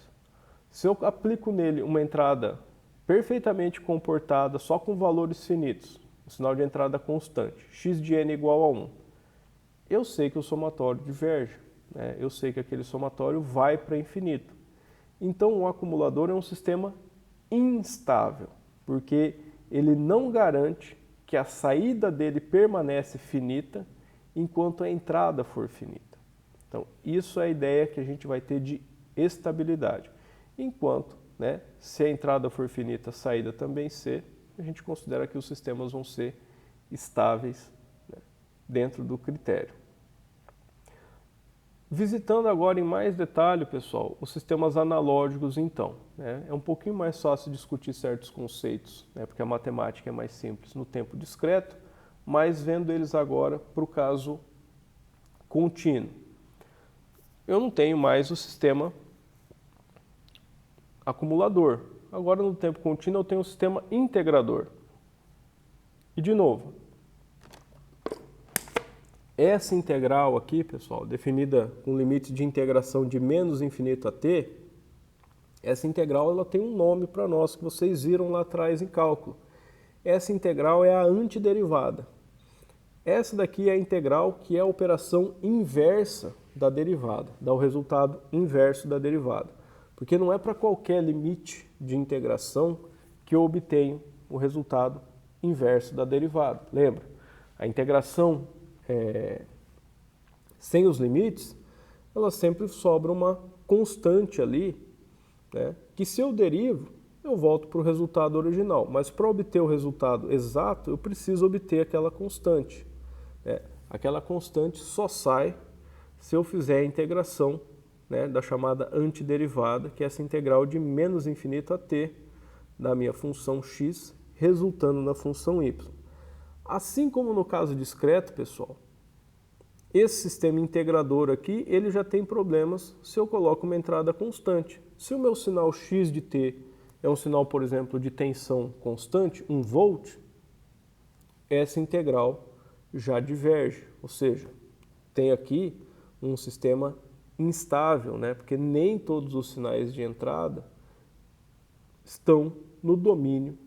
se eu aplico nele uma entrada perfeitamente comportada, só com valores finitos, o sinal de entrada constante, x de n igual a 1, eu sei que o somatório diverge, né? Eu sei que aquele somatório vai para infinito. Então o acumulador é um sistema instável, porque ele não garante que a saída dele permanece finita enquanto a entrada for finita. Então, isso é a ideia que a gente vai ter de estabilidade. Enquanto, né, se a entrada for finita, a saída também ser, a gente considera que os sistemas vão ser estáveis, né, dentro do critério. Visitando agora em mais detalhe, pessoal, os sistemas analógicos, então, né, é um pouquinho mais fácil discutir certos conceitos, né, porque a matemática é mais simples no tempo discreto, mas vendo eles agora para o caso contínuo. Eu não tenho mais o sistema acumulador. Agora, no tempo contínuo, eu tenho o sistema integrador. E, de novo, essa integral aqui, pessoal, definida com limite de integração de menos infinito a t, essa integral ela tem um nome para nós, que vocês viram lá atrás em cálculo. Essa integral é a antiderivada. Essa daqui é a integral que é a operação inversa da derivada, dá o resultado inverso da derivada. Porque não é para qualquer limite de integração que eu obtenho o resultado inverso da derivada. Lembra? A integração sem os limites, ela sempre sobra uma constante ali, né, que se eu derivo, eu volto para o resultado original. Mas para obter o resultado exato, eu preciso obter aquela constante. Aquela constante só sai se eu fizer a integração, né, da chamada antiderivada, que é essa integral de menos infinito a t da minha função x resultando na função y. Assim como no caso discreto, pessoal, esse sistema integrador aqui, ele já tem problemas se eu coloco uma entrada constante. Se o meu sinal x de t é um sinal, por exemplo, de tensão constante, 1 volt, essa integral já diverge, ou seja, tem aqui um sistema instável, né? Porque nem todos os sinais de entrada estão no domínio,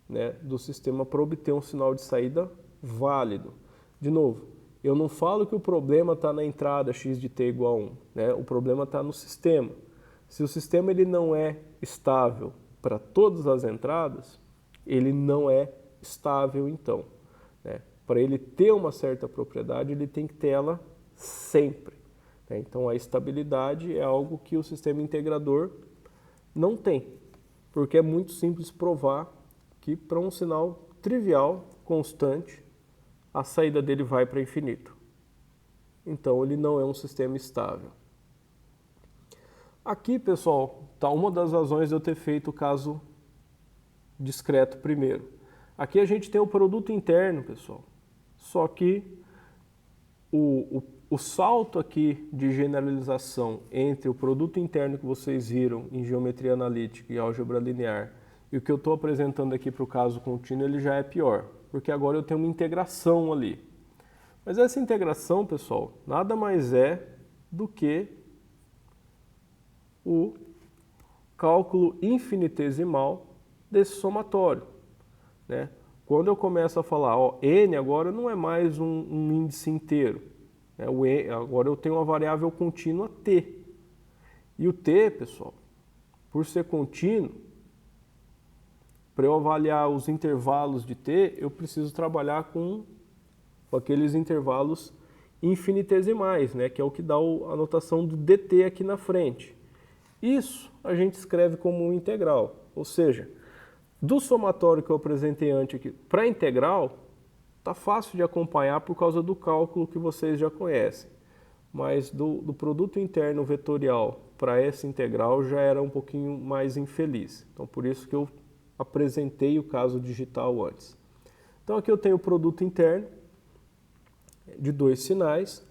né, do sistema para obter um sinal de saída válido. De novo, eu não falo que o problema está na entrada x de t igual a 1, né? O problema está no sistema. Se o sistema ele não é estável para todas as entradas, ele não é estável então, né? Para ele ter uma certa propriedade, ele tem que ter ela sempre, né? Então a estabilidade é algo que o sistema integrador não tem, porque é muito simples provar que para um sinal trivial, constante, a saída dele vai para infinito. Então ele não é um sistema estável. Aqui, pessoal, está uma das razões de eu ter feito o caso discreto primeiro. Aqui a gente tem o produto interno, pessoal. Só que o salto aqui de generalização entre o produto interno que vocês viram em geometria analítica e álgebra linear e o que eu estou apresentando aqui para o caso contínuo, ele já é pior, porque agora eu tenho uma integração ali. Mas essa integração, pessoal, nada mais é do que o cálculo infinitesimal desse somatório, né? Quando eu começo a falar, ó, n agora não é mais um índice inteiro, né? Agora eu tenho uma variável contínua t. E o t, pessoal, por ser contínuo, para eu avaliar os intervalos de t, eu preciso trabalhar com aqueles intervalos infinitesimais, né? Que é o que dá a notação do dt aqui na frente. Isso a gente escreve como um integral, ou seja, do somatório que eu apresentei antes aqui para a integral, está fácil de acompanhar por causa do cálculo que vocês já conhecem. Mas do produto interno vetorial para essa integral já era um pouquinho mais infeliz. Então, por isso que eu apresentei o caso digital antes. Então, aqui eu tenho o produto interno de dois sinais.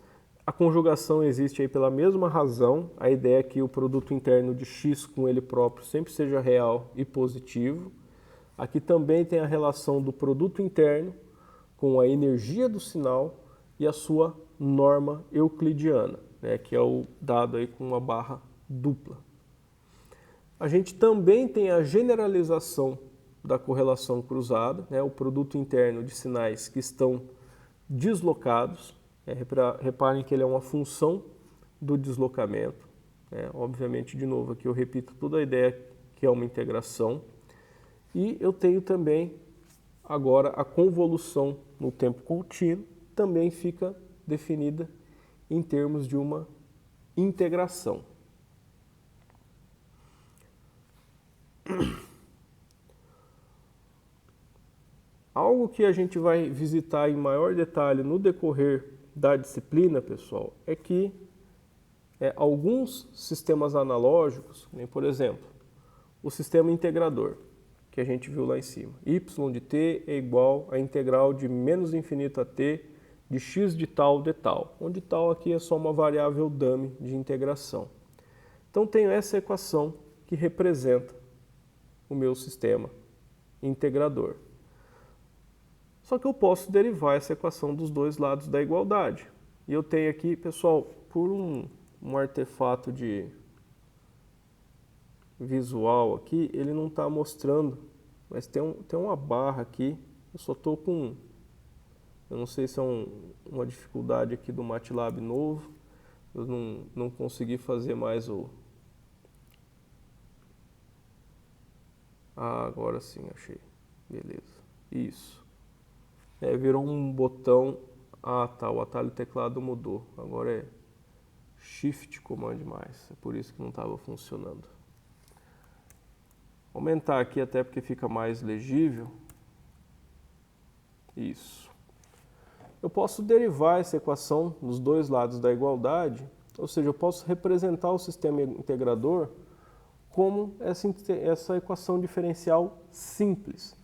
A conjugação existe aí pela mesma razão. A ideia é que o produto interno de x com ele próprio sempre seja real e positivo. Aqui também tem a relação do produto interno com a energia do sinal e a sua norma euclidiana, né, que é o dado aí com uma barra dupla. A gente também tem a generalização da correlação cruzada, né, o produto interno de sinais que estão deslocados. Reparem que ele é uma função do deslocamento. Obviamente, de novo, aqui eu repito toda a ideia que é uma integração. E eu tenho também, agora, a convolução no tempo contínuo, também fica definida em termos de uma integração. Algo que a gente vai visitar em maior detalhe no decorrer da disciplina, pessoal, é que alguns sistemas analógicos, por exemplo, o sistema integrador, que a gente viu lá em cima, y de t é igual à integral de menos infinito a t de x de tal de tal, onde tal aqui é só uma variável dummy de integração. Então tenho essa equação que representa o meu sistema integrador. Só que eu posso derivar essa equação dos dois lados da igualdade. E eu tenho aqui, pessoal, por um artefato de visual aqui, ele não está mostrando, mas tem uma barra aqui. Eu só estou com, eu não sei se é uma dificuldade aqui do MATLAB novo, eu não consegui fazer mais agora sim, achei, beleza, isso. Virou um botão, tá, o atalho teclado mudou, agora é Shift Command+, é por isso que não estava funcionando. Vou aumentar aqui até porque fica mais legível, isso. Eu posso derivar essa equação nos dois lados da igualdade, ou seja, eu posso representar o sistema integrador como essa equação diferencial simples.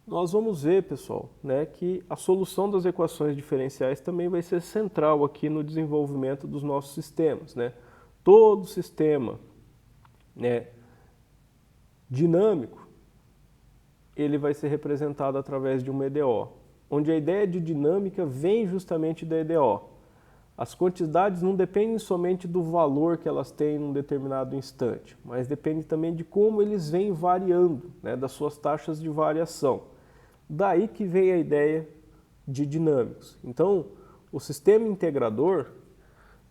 nós vamos ver, pessoal, né, que a solução das equações diferenciais também vai ser central aqui no desenvolvimento dos nossos sistemas, né? Todo sistema, né, dinâmico, ele vai ser representado através de uma EDO, onde a ideia de dinâmica vem justamente da EDO. As quantidades não dependem somente do valor que elas têm em um determinado instante, mas depende também de como eles vêm variando, né, das suas taxas de variação. Daí que vem a ideia de dinâmicos. Então, o sistema integrador,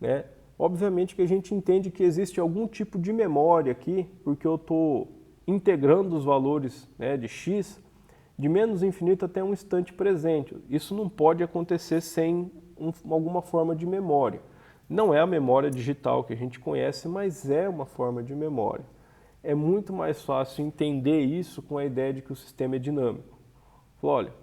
né, obviamente que a gente entende que existe algum tipo de memória aqui, porque eu estou integrando os valores, né, de x de menos infinito até um instante presente. Isso não pode acontecer sem alguma forma de memória. Não é a memória digital que a gente conhece, mas é uma forma de memória. É muito mais fácil entender isso com a ideia de que o sistema é dinâmico. Olha,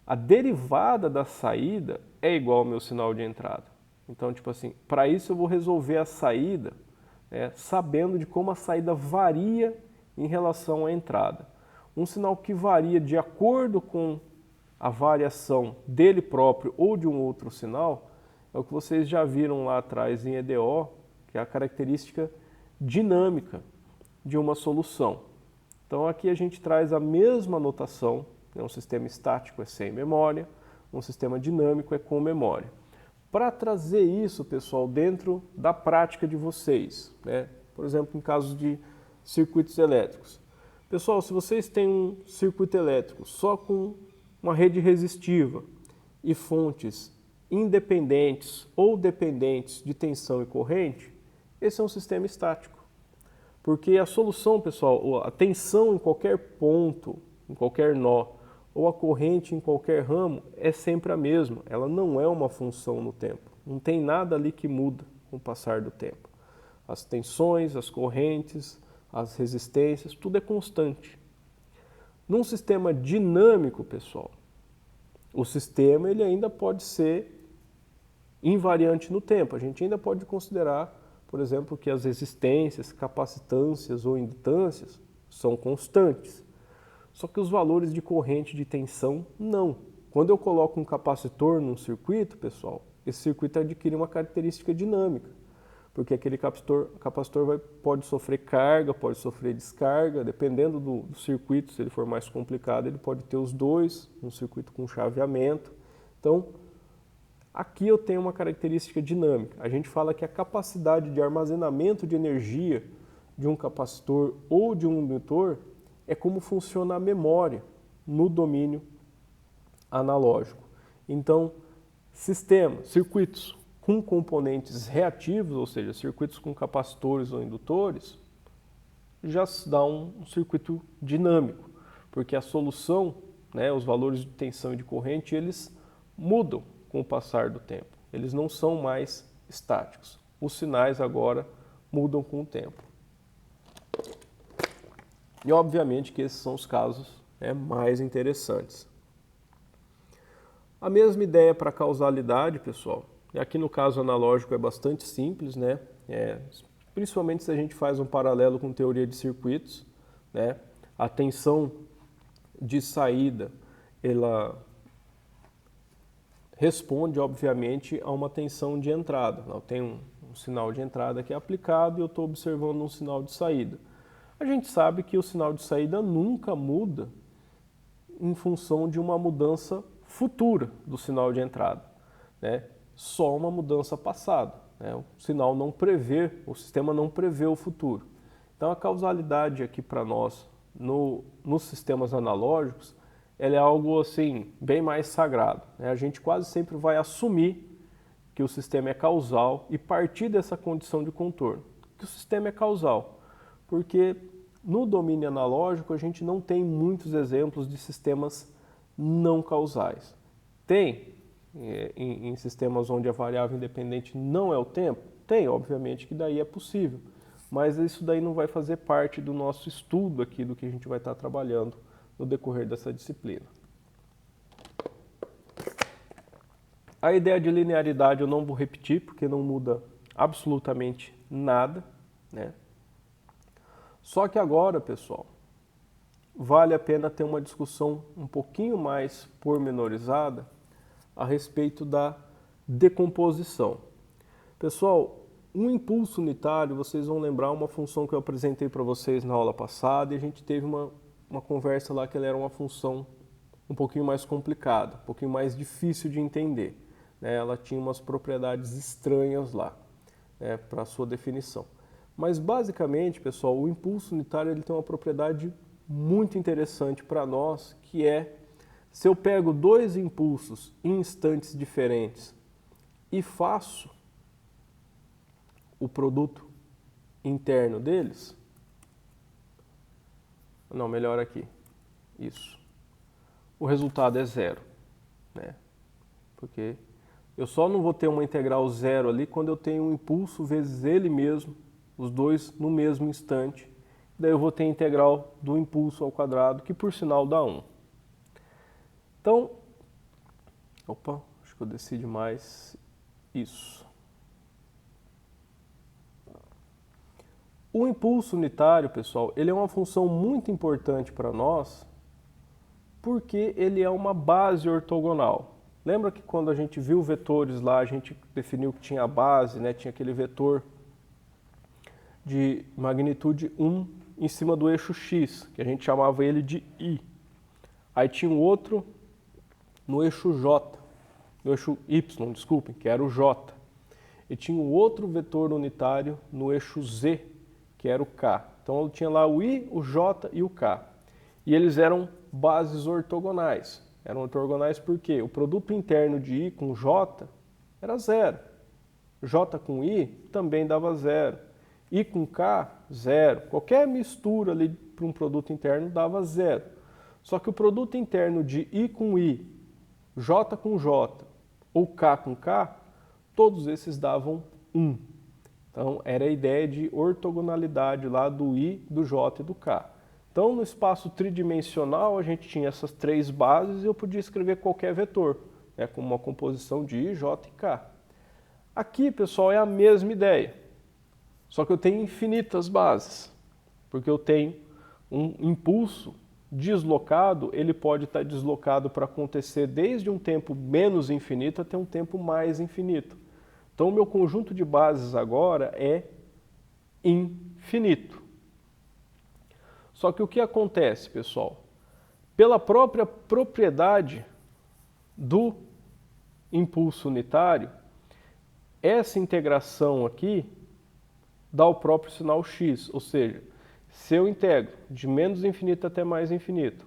a derivada da saída é igual ao meu sinal de entrada. Então, tipo assim, para isso eu vou resolver a saída, né, sabendo de como a saída varia em relação à entrada. Um sinal que varia de acordo com a variação dele próprio ou de um outro sinal é o que vocês já viram lá atrás em EDO, que é a característica dinâmica de uma solução. Então aqui a gente traz a mesma notação. Um sistema estático é sem memória, um sistema dinâmico é com memória. Para trazer isso, pessoal, dentro da prática de vocês, né? Por exemplo, em casos de circuitos elétricos. Pessoal, se vocês têm um circuito elétrico só com uma rede resistiva e fontes independentes ou dependentes de tensão e corrente, esse é um sistema estático. Porque a solução, pessoal, a tensão em qualquer ponto, em qualquer nó, ou a corrente em qualquer ramo é sempre a mesma, ela não é uma função no tempo, não tem nada ali que muda com o passar do tempo. As tensões, as correntes, as resistências, tudo é constante. Num sistema dinâmico, pessoal, o sistema ele ainda pode ser invariante no tempo, a gente ainda pode considerar, por exemplo, que as resistências, capacitâncias ou indutâncias são constantes. Só que os valores de corrente de tensão, não. Quando eu coloco um capacitor num circuito, pessoal, esse circuito adquire uma característica dinâmica, porque aquele capacitor pode sofrer carga, pode sofrer descarga, dependendo do circuito, se ele for mais complicado, ele pode ter os dois, um circuito com chaveamento. Então, aqui eu tenho uma característica dinâmica. A gente fala que a capacidade de armazenamento de energia de um capacitor ou de um indutor é como funciona a memória no domínio analógico. Então, circuitos com componentes reativos, ou seja, circuitos com capacitores ou indutores, já se dá um circuito dinâmico, porque a solução, né, os valores de tensão e de corrente, eles mudam com o passar do tempo. Eles não são mais estáticos. Os sinais agora mudam com o tempo. E obviamente que esses são os casos, né, mais interessantes. A mesma ideia para causalidade, pessoal. E aqui no caso analógico é bastante simples, né? Principalmente se a gente faz um paralelo com teoria de circuitos, né? A tensão de saída, ela responde, obviamente, a uma tensão de entrada. Eu tenho um sinal de entrada que é aplicado e eu estou observando um sinal de saída. A gente sabe que o sinal de saída nunca muda em função de uma mudança futura do sinal de entrada, né? Só uma mudança passada, né? O sistema não prevê o futuro. Então a causalidade aqui para nós, nos sistemas analógicos, ela é algo assim, bem mais sagrado, né? A gente quase sempre vai assumir que o sistema é causal e partir dessa condição de contorno, que o sistema é causal. Porque no domínio analógico a gente não tem muitos exemplos de sistemas não causais. Tem em sistemas onde a variável independente não é o tempo? Tem, obviamente que daí é possível, mas isso daí não vai fazer parte do nosso estudo aqui, do que a gente vai estar trabalhando no decorrer dessa disciplina. A ideia de linearidade eu não vou repetir, porque não muda absolutamente nada, né? Só que agora, pessoal, vale a pena ter uma discussão um pouquinho mais pormenorizada a respeito da decomposição. Pessoal, um impulso unitário, vocês vão lembrar uma função que eu apresentei para vocês na aula passada e a gente teve uma conversa lá que ela era uma função um pouquinho mais complicada, um pouquinho mais difícil de entender, né? Ela tinha umas propriedades estranhas lá, né, para a sua definição. Mas basicamente, pessoal, o impulso unitário ele tem uma propriedade muito interessante para nós, que é, se eu pego dois impulsos em instantes diferentes e faço o produto interno deles, não, melhor aqui, isso, o resultado é zero, né? Porque eu só não vou ter uma integral zero ali quando eu tenho um impulso vezes ele mesmo, os dois no mesmo instante. Daí eu vou ter a integral do impulso ao quadrado, que por sinal dá 1. Então, opa, acho que eu desci demais. Isso. O impulso unitário, pessoal, ele é uma função muito importante para nós, porque ele é uma base ortogonal. Lembra que quando a gente viu vetores lá, a gente definiu que tinha a base, né? Tinha aquele vetor de magnitude 1 em cima do eixo x, que a gente chamava ele de I. Aí tinha um outro no eixo j, no eixo y, desculpem, que era o j. E tinha um outro vetor unitário no eixo z, que era o k. Então eu tinha lá o I, o j e o k. E eles eram bases ortogonais. Eram ortogonais porque o produto interno de I com j era zero. J com I também dava zero. I com K, zero. Qualquer mistura ali para um produto interno dava zero. Só que o produto interno de I com I, J com J ou K com K, todos esses davam 1. Então era a ideia de ortogonalidade lá do I, do J e do K. Então no espaço tridimensional a gente tinha essas três bases e eu podia escrever qualquer vetor, né, com uma composição de I, J e K. Aqui, pessoal, é a mesma ideia. Só que eu tenho infinitas bases, porque eu tenho um impulso deslocado, ele pode estar deslocado para acontecer desde um tempo menos infinito até um tempo mais infinito. Então o meu conjunto de bases agora é infinito. Só que o que acontece, pessoal? Pela própria propriedade do impulso unitário, essa integração aqui dá o próprio sinal x, ou seja, se eu integro de menos infinito até mais infinito,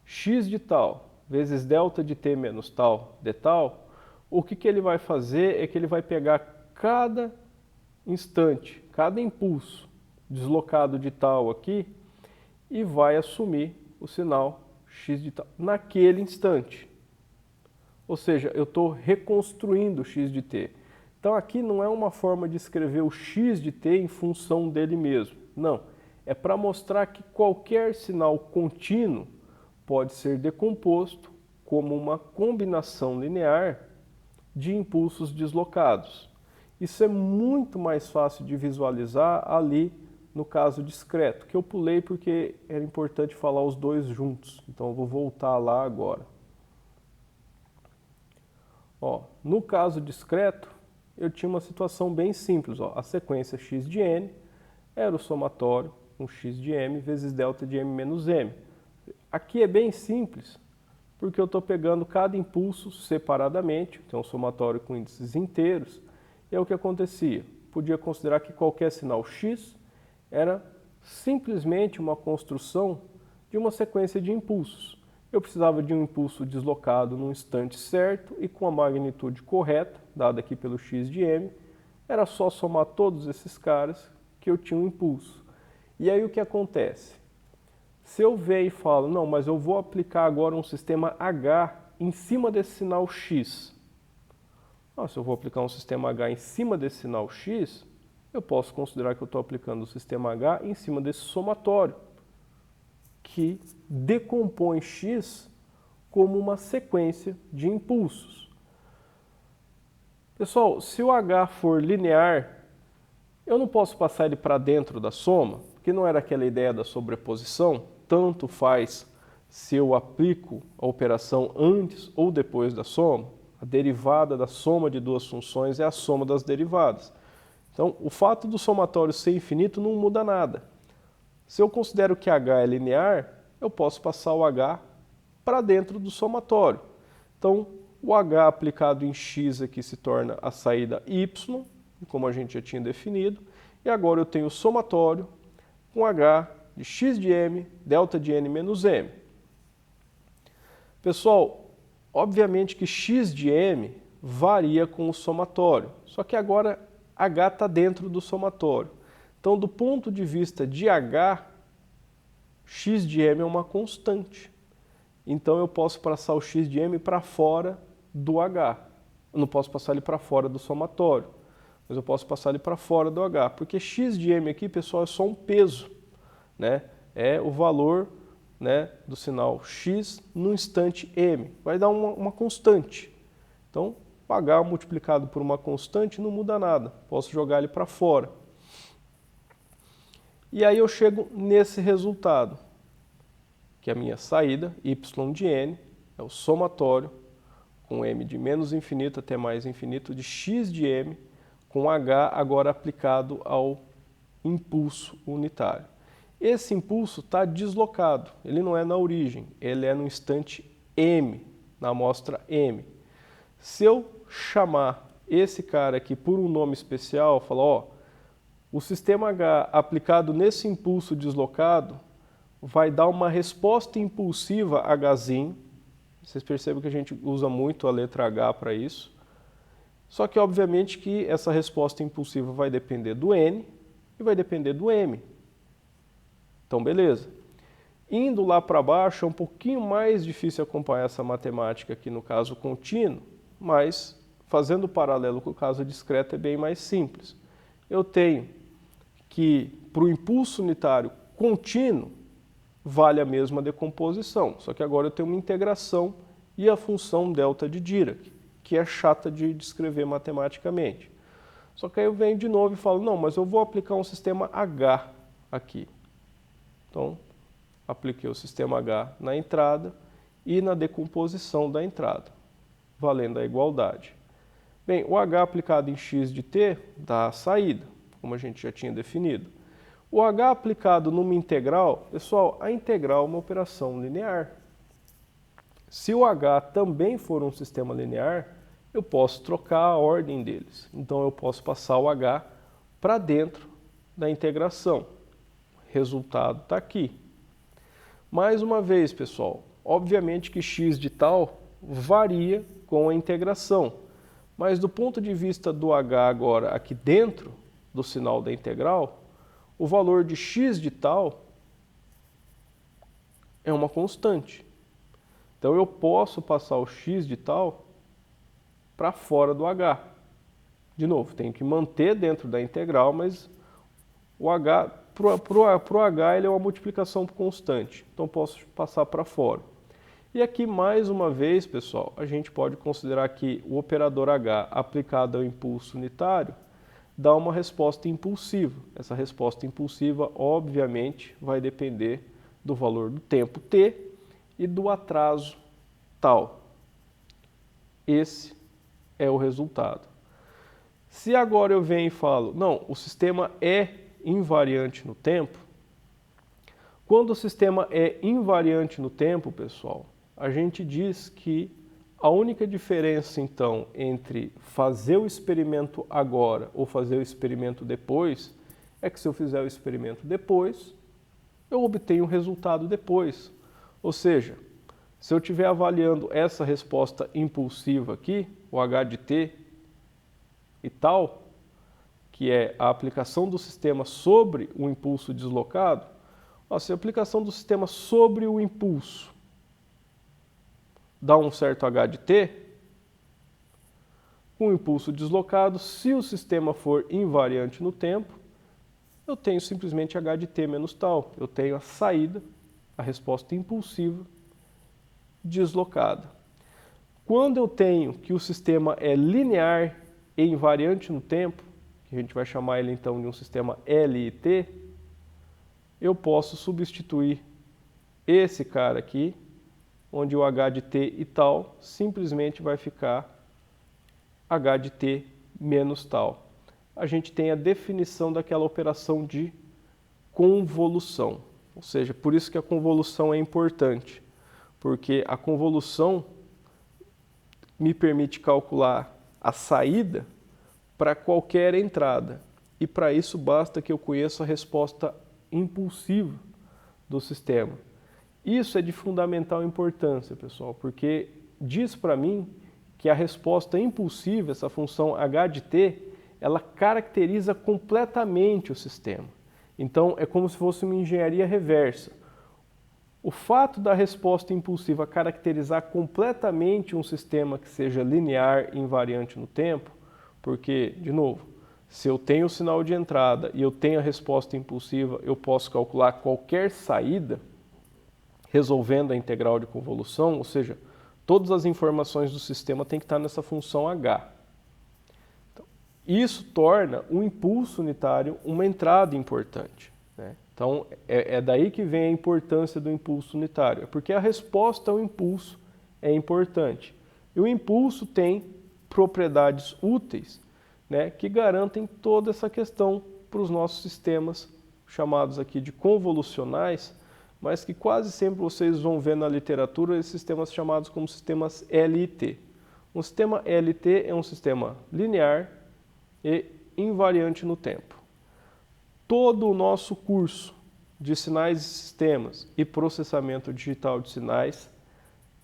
x de tal vezes delta de t menos tal de tal, o que ele vai fazer é que ele vai pegar cada instante, cada impulso deslocado de tal aqui e vai assumir o sinal x de tal naquele instante. Ou seja, eu estou reconstruindo o x de t. Então aqui não é uma forma de escrever o x de t em função dele mesmo. Não, é para mostrar que qualquer sinal contínuo pode ser decomposto como uma combinação linear de impulsos deslocados. Isso é muito mais fácil de visualizar ali no caso discreto, que eu pulei porque era importante falar os dois juntos. Então eu vou voltar lá agora. Ó, no caso discreto, eu tinha uma situação bem simples. Ó. A sequência x de n era o somatório com x de m vezes delta de m menos m. Aqui é bem simples, porque eu estou pegando cada impulso separadamente, então um somatório com índices inteiros, e é o que acontecia. Podia considerar que qualquer sinal x era simplesmente uma construção de uma sequência de impulsos. Eu precisava de um impulso deslocado num instante certo e com a magnitude correta, dada aqui pelo x de m, era só somar todos esses caras que eu tinha um impulso. E aí o que acontece? Se eu ver e falo, não, mas eu vou aplicar agora um sistema H em cima desse sinal x. Se eu vou aplicar um sistema H em cima desse sinal x, eu posso considerar que eu estou aplicando o sistema H em cima desse somatório, que decompõe x como uma sequência de impulsos. Pessoal, se o H for linear, eu não posso passar ele para dentro da soma, porque não era aquela ideia da sobreposição. tanto faz se eu aplico a operação antes ou depois da soma. A derivada da soma de duas funções é a soma das derivadas. Então, o fato do somatório ser infinito não muda nada. Se eu considero que h é linear, eu posso passar o h para dentro do somatório. Então, o h aplicado em x aqui se torna a saída y, como a gente já tinha definido, e agora eu tenho o somatório com h de x de m, delta de n menos m. Pessoal, obviamente que x de m varia com o somatório, só que agora h está dentro do somatório. Então, do ponto de vista de h, x de m é uma constante. Então, eu posso passar o x de m para fora do h. Eu não posso passar ele para fora do somatório, mas eu posso passar ele para fora do h, porque x de m aqui, pessoal, é só um peso, né? É o valor, né, do sinal x no instante m. Vai dar uma constante. Então, o h multiplicado por uma constante não muda nada. Posso jogar ele para fora. E aí eu chego nesse resultado, que é a minha saída, y de n, é o somatório com m de menos infinito até mais infinito de x de m, com h agora aplicado ao impulso unitário. Esse impulso está deslocado, ele não é na origem, ele é no instante m, na amostra m. Se eu chamar esse cara aqui por um nome especial, falar, ó, o sistema H aplicado nesse impulso deslocado vai dar uma resposta impulsiva Hzinho. Vocês percebem que a gente usa muito a letra H para isso. Só que, obviamente, que essa resposta impulsiva vai depender do N e vai depender do M. Então, beleza. Indo lá para baixo, é um pouquinho mais difícil acompanhar essa matemática aqui no caso contínuo, mas fazendo o paralelo com o caso discreto é bem mais simples. Eu tenho que, para o impulso unitário contínuo, vale a mesma decomposição, só que agora eu tenho uma integração e a função delta de Dirac, que é chata de descrever matematicamente. Só que aí eu venho de novo e falo, não, mas eu vou aplicar um sistema H aqui. Então, apliquei o sistema H na entrada e na decomposição da entrada, valendo a igualdade. Bem, o H aplicado em x de t dá a saída, como a gente já tinha definido. O H aplicado numa integral, pessoal, a integral é uma operação linear. Se o H também for um sistema linear, eu posso trocar a ordem deles. Então, eu posso passar o H para dentro da integração. O resultado está aqui. Mais uma vez, pessoal, obviamente que x de tal varia com a integração. Mas do ponto de vista do H agora aqui dentro do sinal da integral, o valor de x de tal é uma constante. Então eu posso passar o x de tal para fora do H. De novo, tenho que manter dentro da integral, mas o H, para o H ele é uma multiplicação por constante. Então posso passar para fora. E aqui, mais uma vez, pessoal, a gente pode considerar que o operador H aplicado ao impulso unitário dá uma resposta impulsiva. Essa resposta impulsiva, obviamente, vai depender do valor do tempo t e do atraso tal. Esse é o resultado. Se agora eu venho e falo, não, o sistema é invariante no tempo, quando o sistema é invariante no tempo, pessoal, a gente diz que a única diferença, então, entre fazer o experimento agora ou fazer o experimento depois, é que se eu fizer o experimento depois, eu obtenho o resultado depois. Ou seja, se eu estiver avaliando essa resposta impulsiva aqui, o H de t e tal, que é a aplicação do sistema sobre o impulso deslocado, se a aplicação do sistema sobre o impulso dá um certo H de t, com o impulso deslocado, se o sistema for invariante no tempo, eu tenho simplesmente H de t menos tal. Eu tenho a saída, a resposta impulsiva, deslocada. Quando eu tenho que o sistema é linear e invariante no tempo, que a gente vai chamar ele então de um sistema LIT, eu posso substituir esse cara aqui, onde o H de t e tal simplesmente vai ficar H de t menos tal. A gente tem a definição daquela operação de convolução. Ou seja, por isso que a convolução é importante, porque a convolução me permite calcular a saída para qualquer entrada. E para isso basta que eu conheça a resposta impulsiva do sistema. Isso é de fundamental importância, pessoal, porque diz para mim que a resposta impulsiva, essa função h de t, ela caracteriza completamente o sistema. Então, é como se fosse uma engenharia reversa. O fato da resposta impulsiva caracterizar completamente um sistema que seja linear e invariante no tempo, porque, de novo, se eu tenho o sinal de entrada e eu tenho a resposta impulsiva, eu posso calcular qualquer saída resolvendo a integral de convolução, ou seja, todas as informações do sistema têm que estar nessa função h. Então, isso torna o impulso unitário uma entrada importante, né? Então, é daí que vem a importância do impulso unitário, porque a resposta ao impulso é importante. E o impulso tem propriedades úteis, né, que garantem toda essa questão para os nossos sistemas chamados aqui de convolucionais, mas que quase sempre vocês vão ver na literatura esses sistemas chamados como sistemas LIT. Um sistema LT é um sistema linear e invariante no tempo. Todo o nosso curso de sinais e sistemas e processamento digital de sinais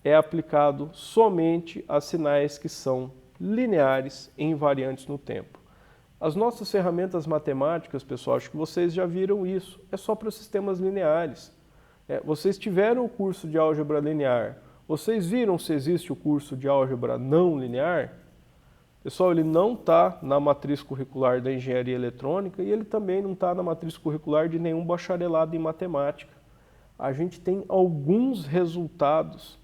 é aplicado somente a sinais que são lineares e invariantes no tempo. As nossas ferramentas matemáticas, pessoal, acho que vocês já viram isso, é só para sistemas lineares. Vocês tiveram o curso de álgebra linear, vocês viram se existe o curso de álgebra não linear? Pessoal, ele não está na matriz curricular da engenharia eletrônica e ele também não está na matriz curricular de nenhum bacharelado em matemática. A gente tem alguns resultados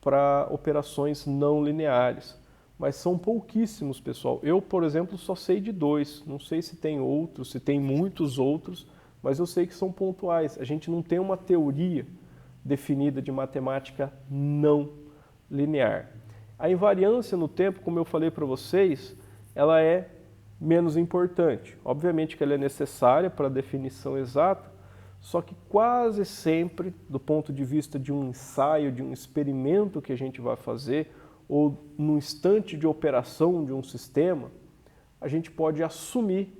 para operações não lineares, mas são pouquíssimos, pessoal. Eu, por exemplo, só sei de 2, não sei se tem outros, se tem muitos outros, mas eu sei que são pontuais. A gente não tem uma teoria definida de matemática não linear. A invariância no tempo, como eu falei para vocês, ela é menos importante. Obviamente que ela é necessária para a definição exata, só que quase sempre, do ponto de vista de um ensaio, de um experimento que a gente vai fazer, ou no instante de operação de um sistema, a gente pode assumir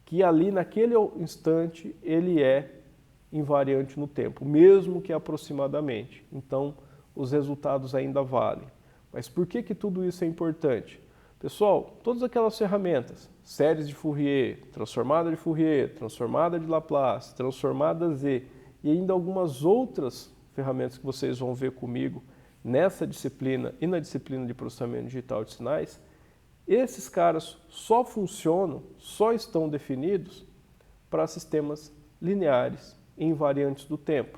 que ali naquele instante ele é invariante no tempo, mesmo que aproximadamente. Então, os resultados ainda valem. Mas por que tudo isso é importante? Pessoal, todas aquelas ferramentas, séries de Fourier, transformada de Fourier, transformada de Laplace, transformada Z e ainda algumas outras ferramentas que vocês vão ver comigo nessa disciplina e na disciplina de processamento digital de sinais, esses caras só funcionam, só estão definidos para sistemas lineares e invariantes do tempo.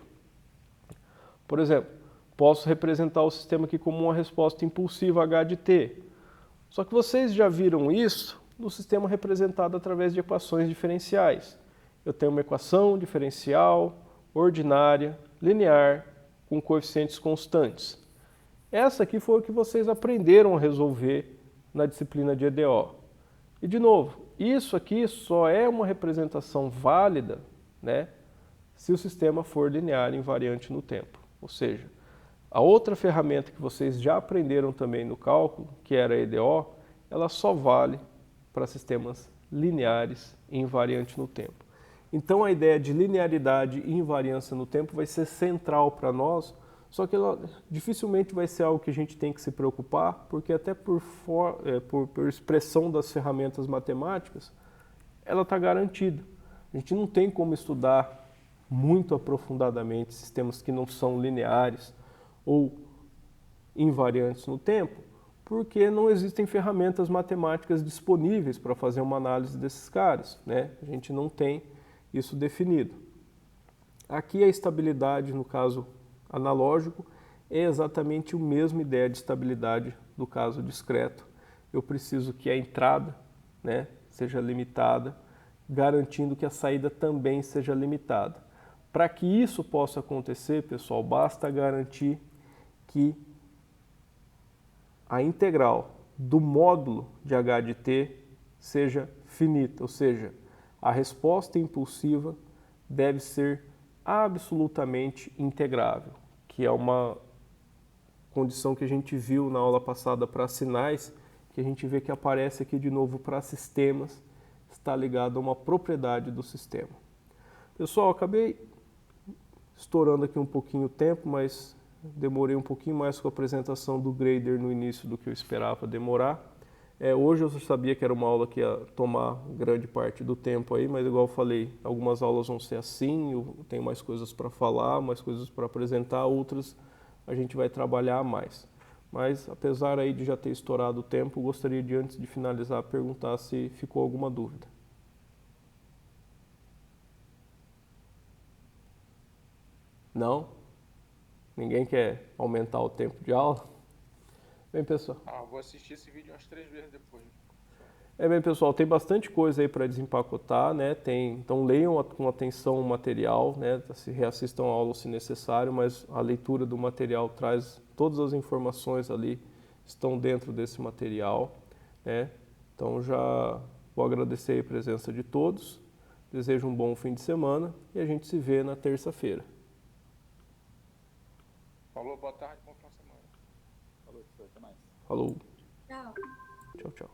Por exemplo, posso representar o sistema aqui como uma resposta impulsiva h de t. Só que vocês já viram isso no sistema representado através de equações diferenciais. Eu tenho uma equação diferencial, ordinária, linear, com coeficientes constantes. Essa aqui foi o que vocês aprenderam a resolver na disciplina de EDO. E, de novo, isso aqui só é uma representação válida, né, se o sistema for linear e invariante no tempo. Ou seja, a outra ferramenta que vocês já aprenderam também no cálculo, que era a EDO, ela só vale para sistemas lineares e invariantes no tempo. Então a ideia de linearidade e invariância no tempo vai ser central para nós, só que ela dificilmente vai ser algo que a gente tem que se preocupar, porque até por expressão das ferramentas matemáticas, ela está garantida. A gente não tem como estudar muito aprofundadamente sistemas que não são lineares ou invariantes no tempo, porque não existem ferramentas matemáticas disponíveis para fazer uma análise desses caras, né? A gente não tem isso definido. Aqui a estabilidade, no caso analógico, é exatamente a mesma ideia de estabilidade do caso discreto. Eu preciso que a entrada, né, seja limitada, garantindo que a saída também seja limitada. Para que isso possa acontecer, pessoal, basta garantir que a integral do módulo de h de t seja finita, ou seja, a resposta impulsiva deve ser absolutamente integrável, que é uma condição que a gente viu na aula passada para sinais, que a gente vê que aparece aqui de novo para sistemas, está ligado a uma propriedade do sistema. Pessoal, acabei estourando aqui um pouquinho o tempo, mas demorei um pouquinho mais com a apresentação do grader no início do que eu esperava demorar. Hoje eu sabia que era uma aula que ia tomar grande parte do tempo aí, mas igual eu falei, algumas aulas vão ser assim, eu tenho mais coisas para falar, mais coisas para apresentar, outras a gente vai trabalhar mais. Mas apesar aí de já ter estourado o tempo, gostaria de, antes de finalizar, perguntar se ficou alguma dúvida. Não? Ninguém quer aumentar o tempo de aula? Bem, pessoal. Vou assistir esse vídeo umas 3 vezes depois. Bem, pessoal, tem bastante coisa aí para desempacotar, né? Então leiam com atenção o material, né? Se reassistam a aula se necessário, mas a leitura do material traz todas as informações ali, estão dentro desse material, né? Então já vou agradecer a presença de todos, desejo um bom fim de semana e a gente se vê na terça-feira. Falou, boa tarde, bom final de semana. Falou, professor, até mais. Falou. Tchau. Tchau, tchau.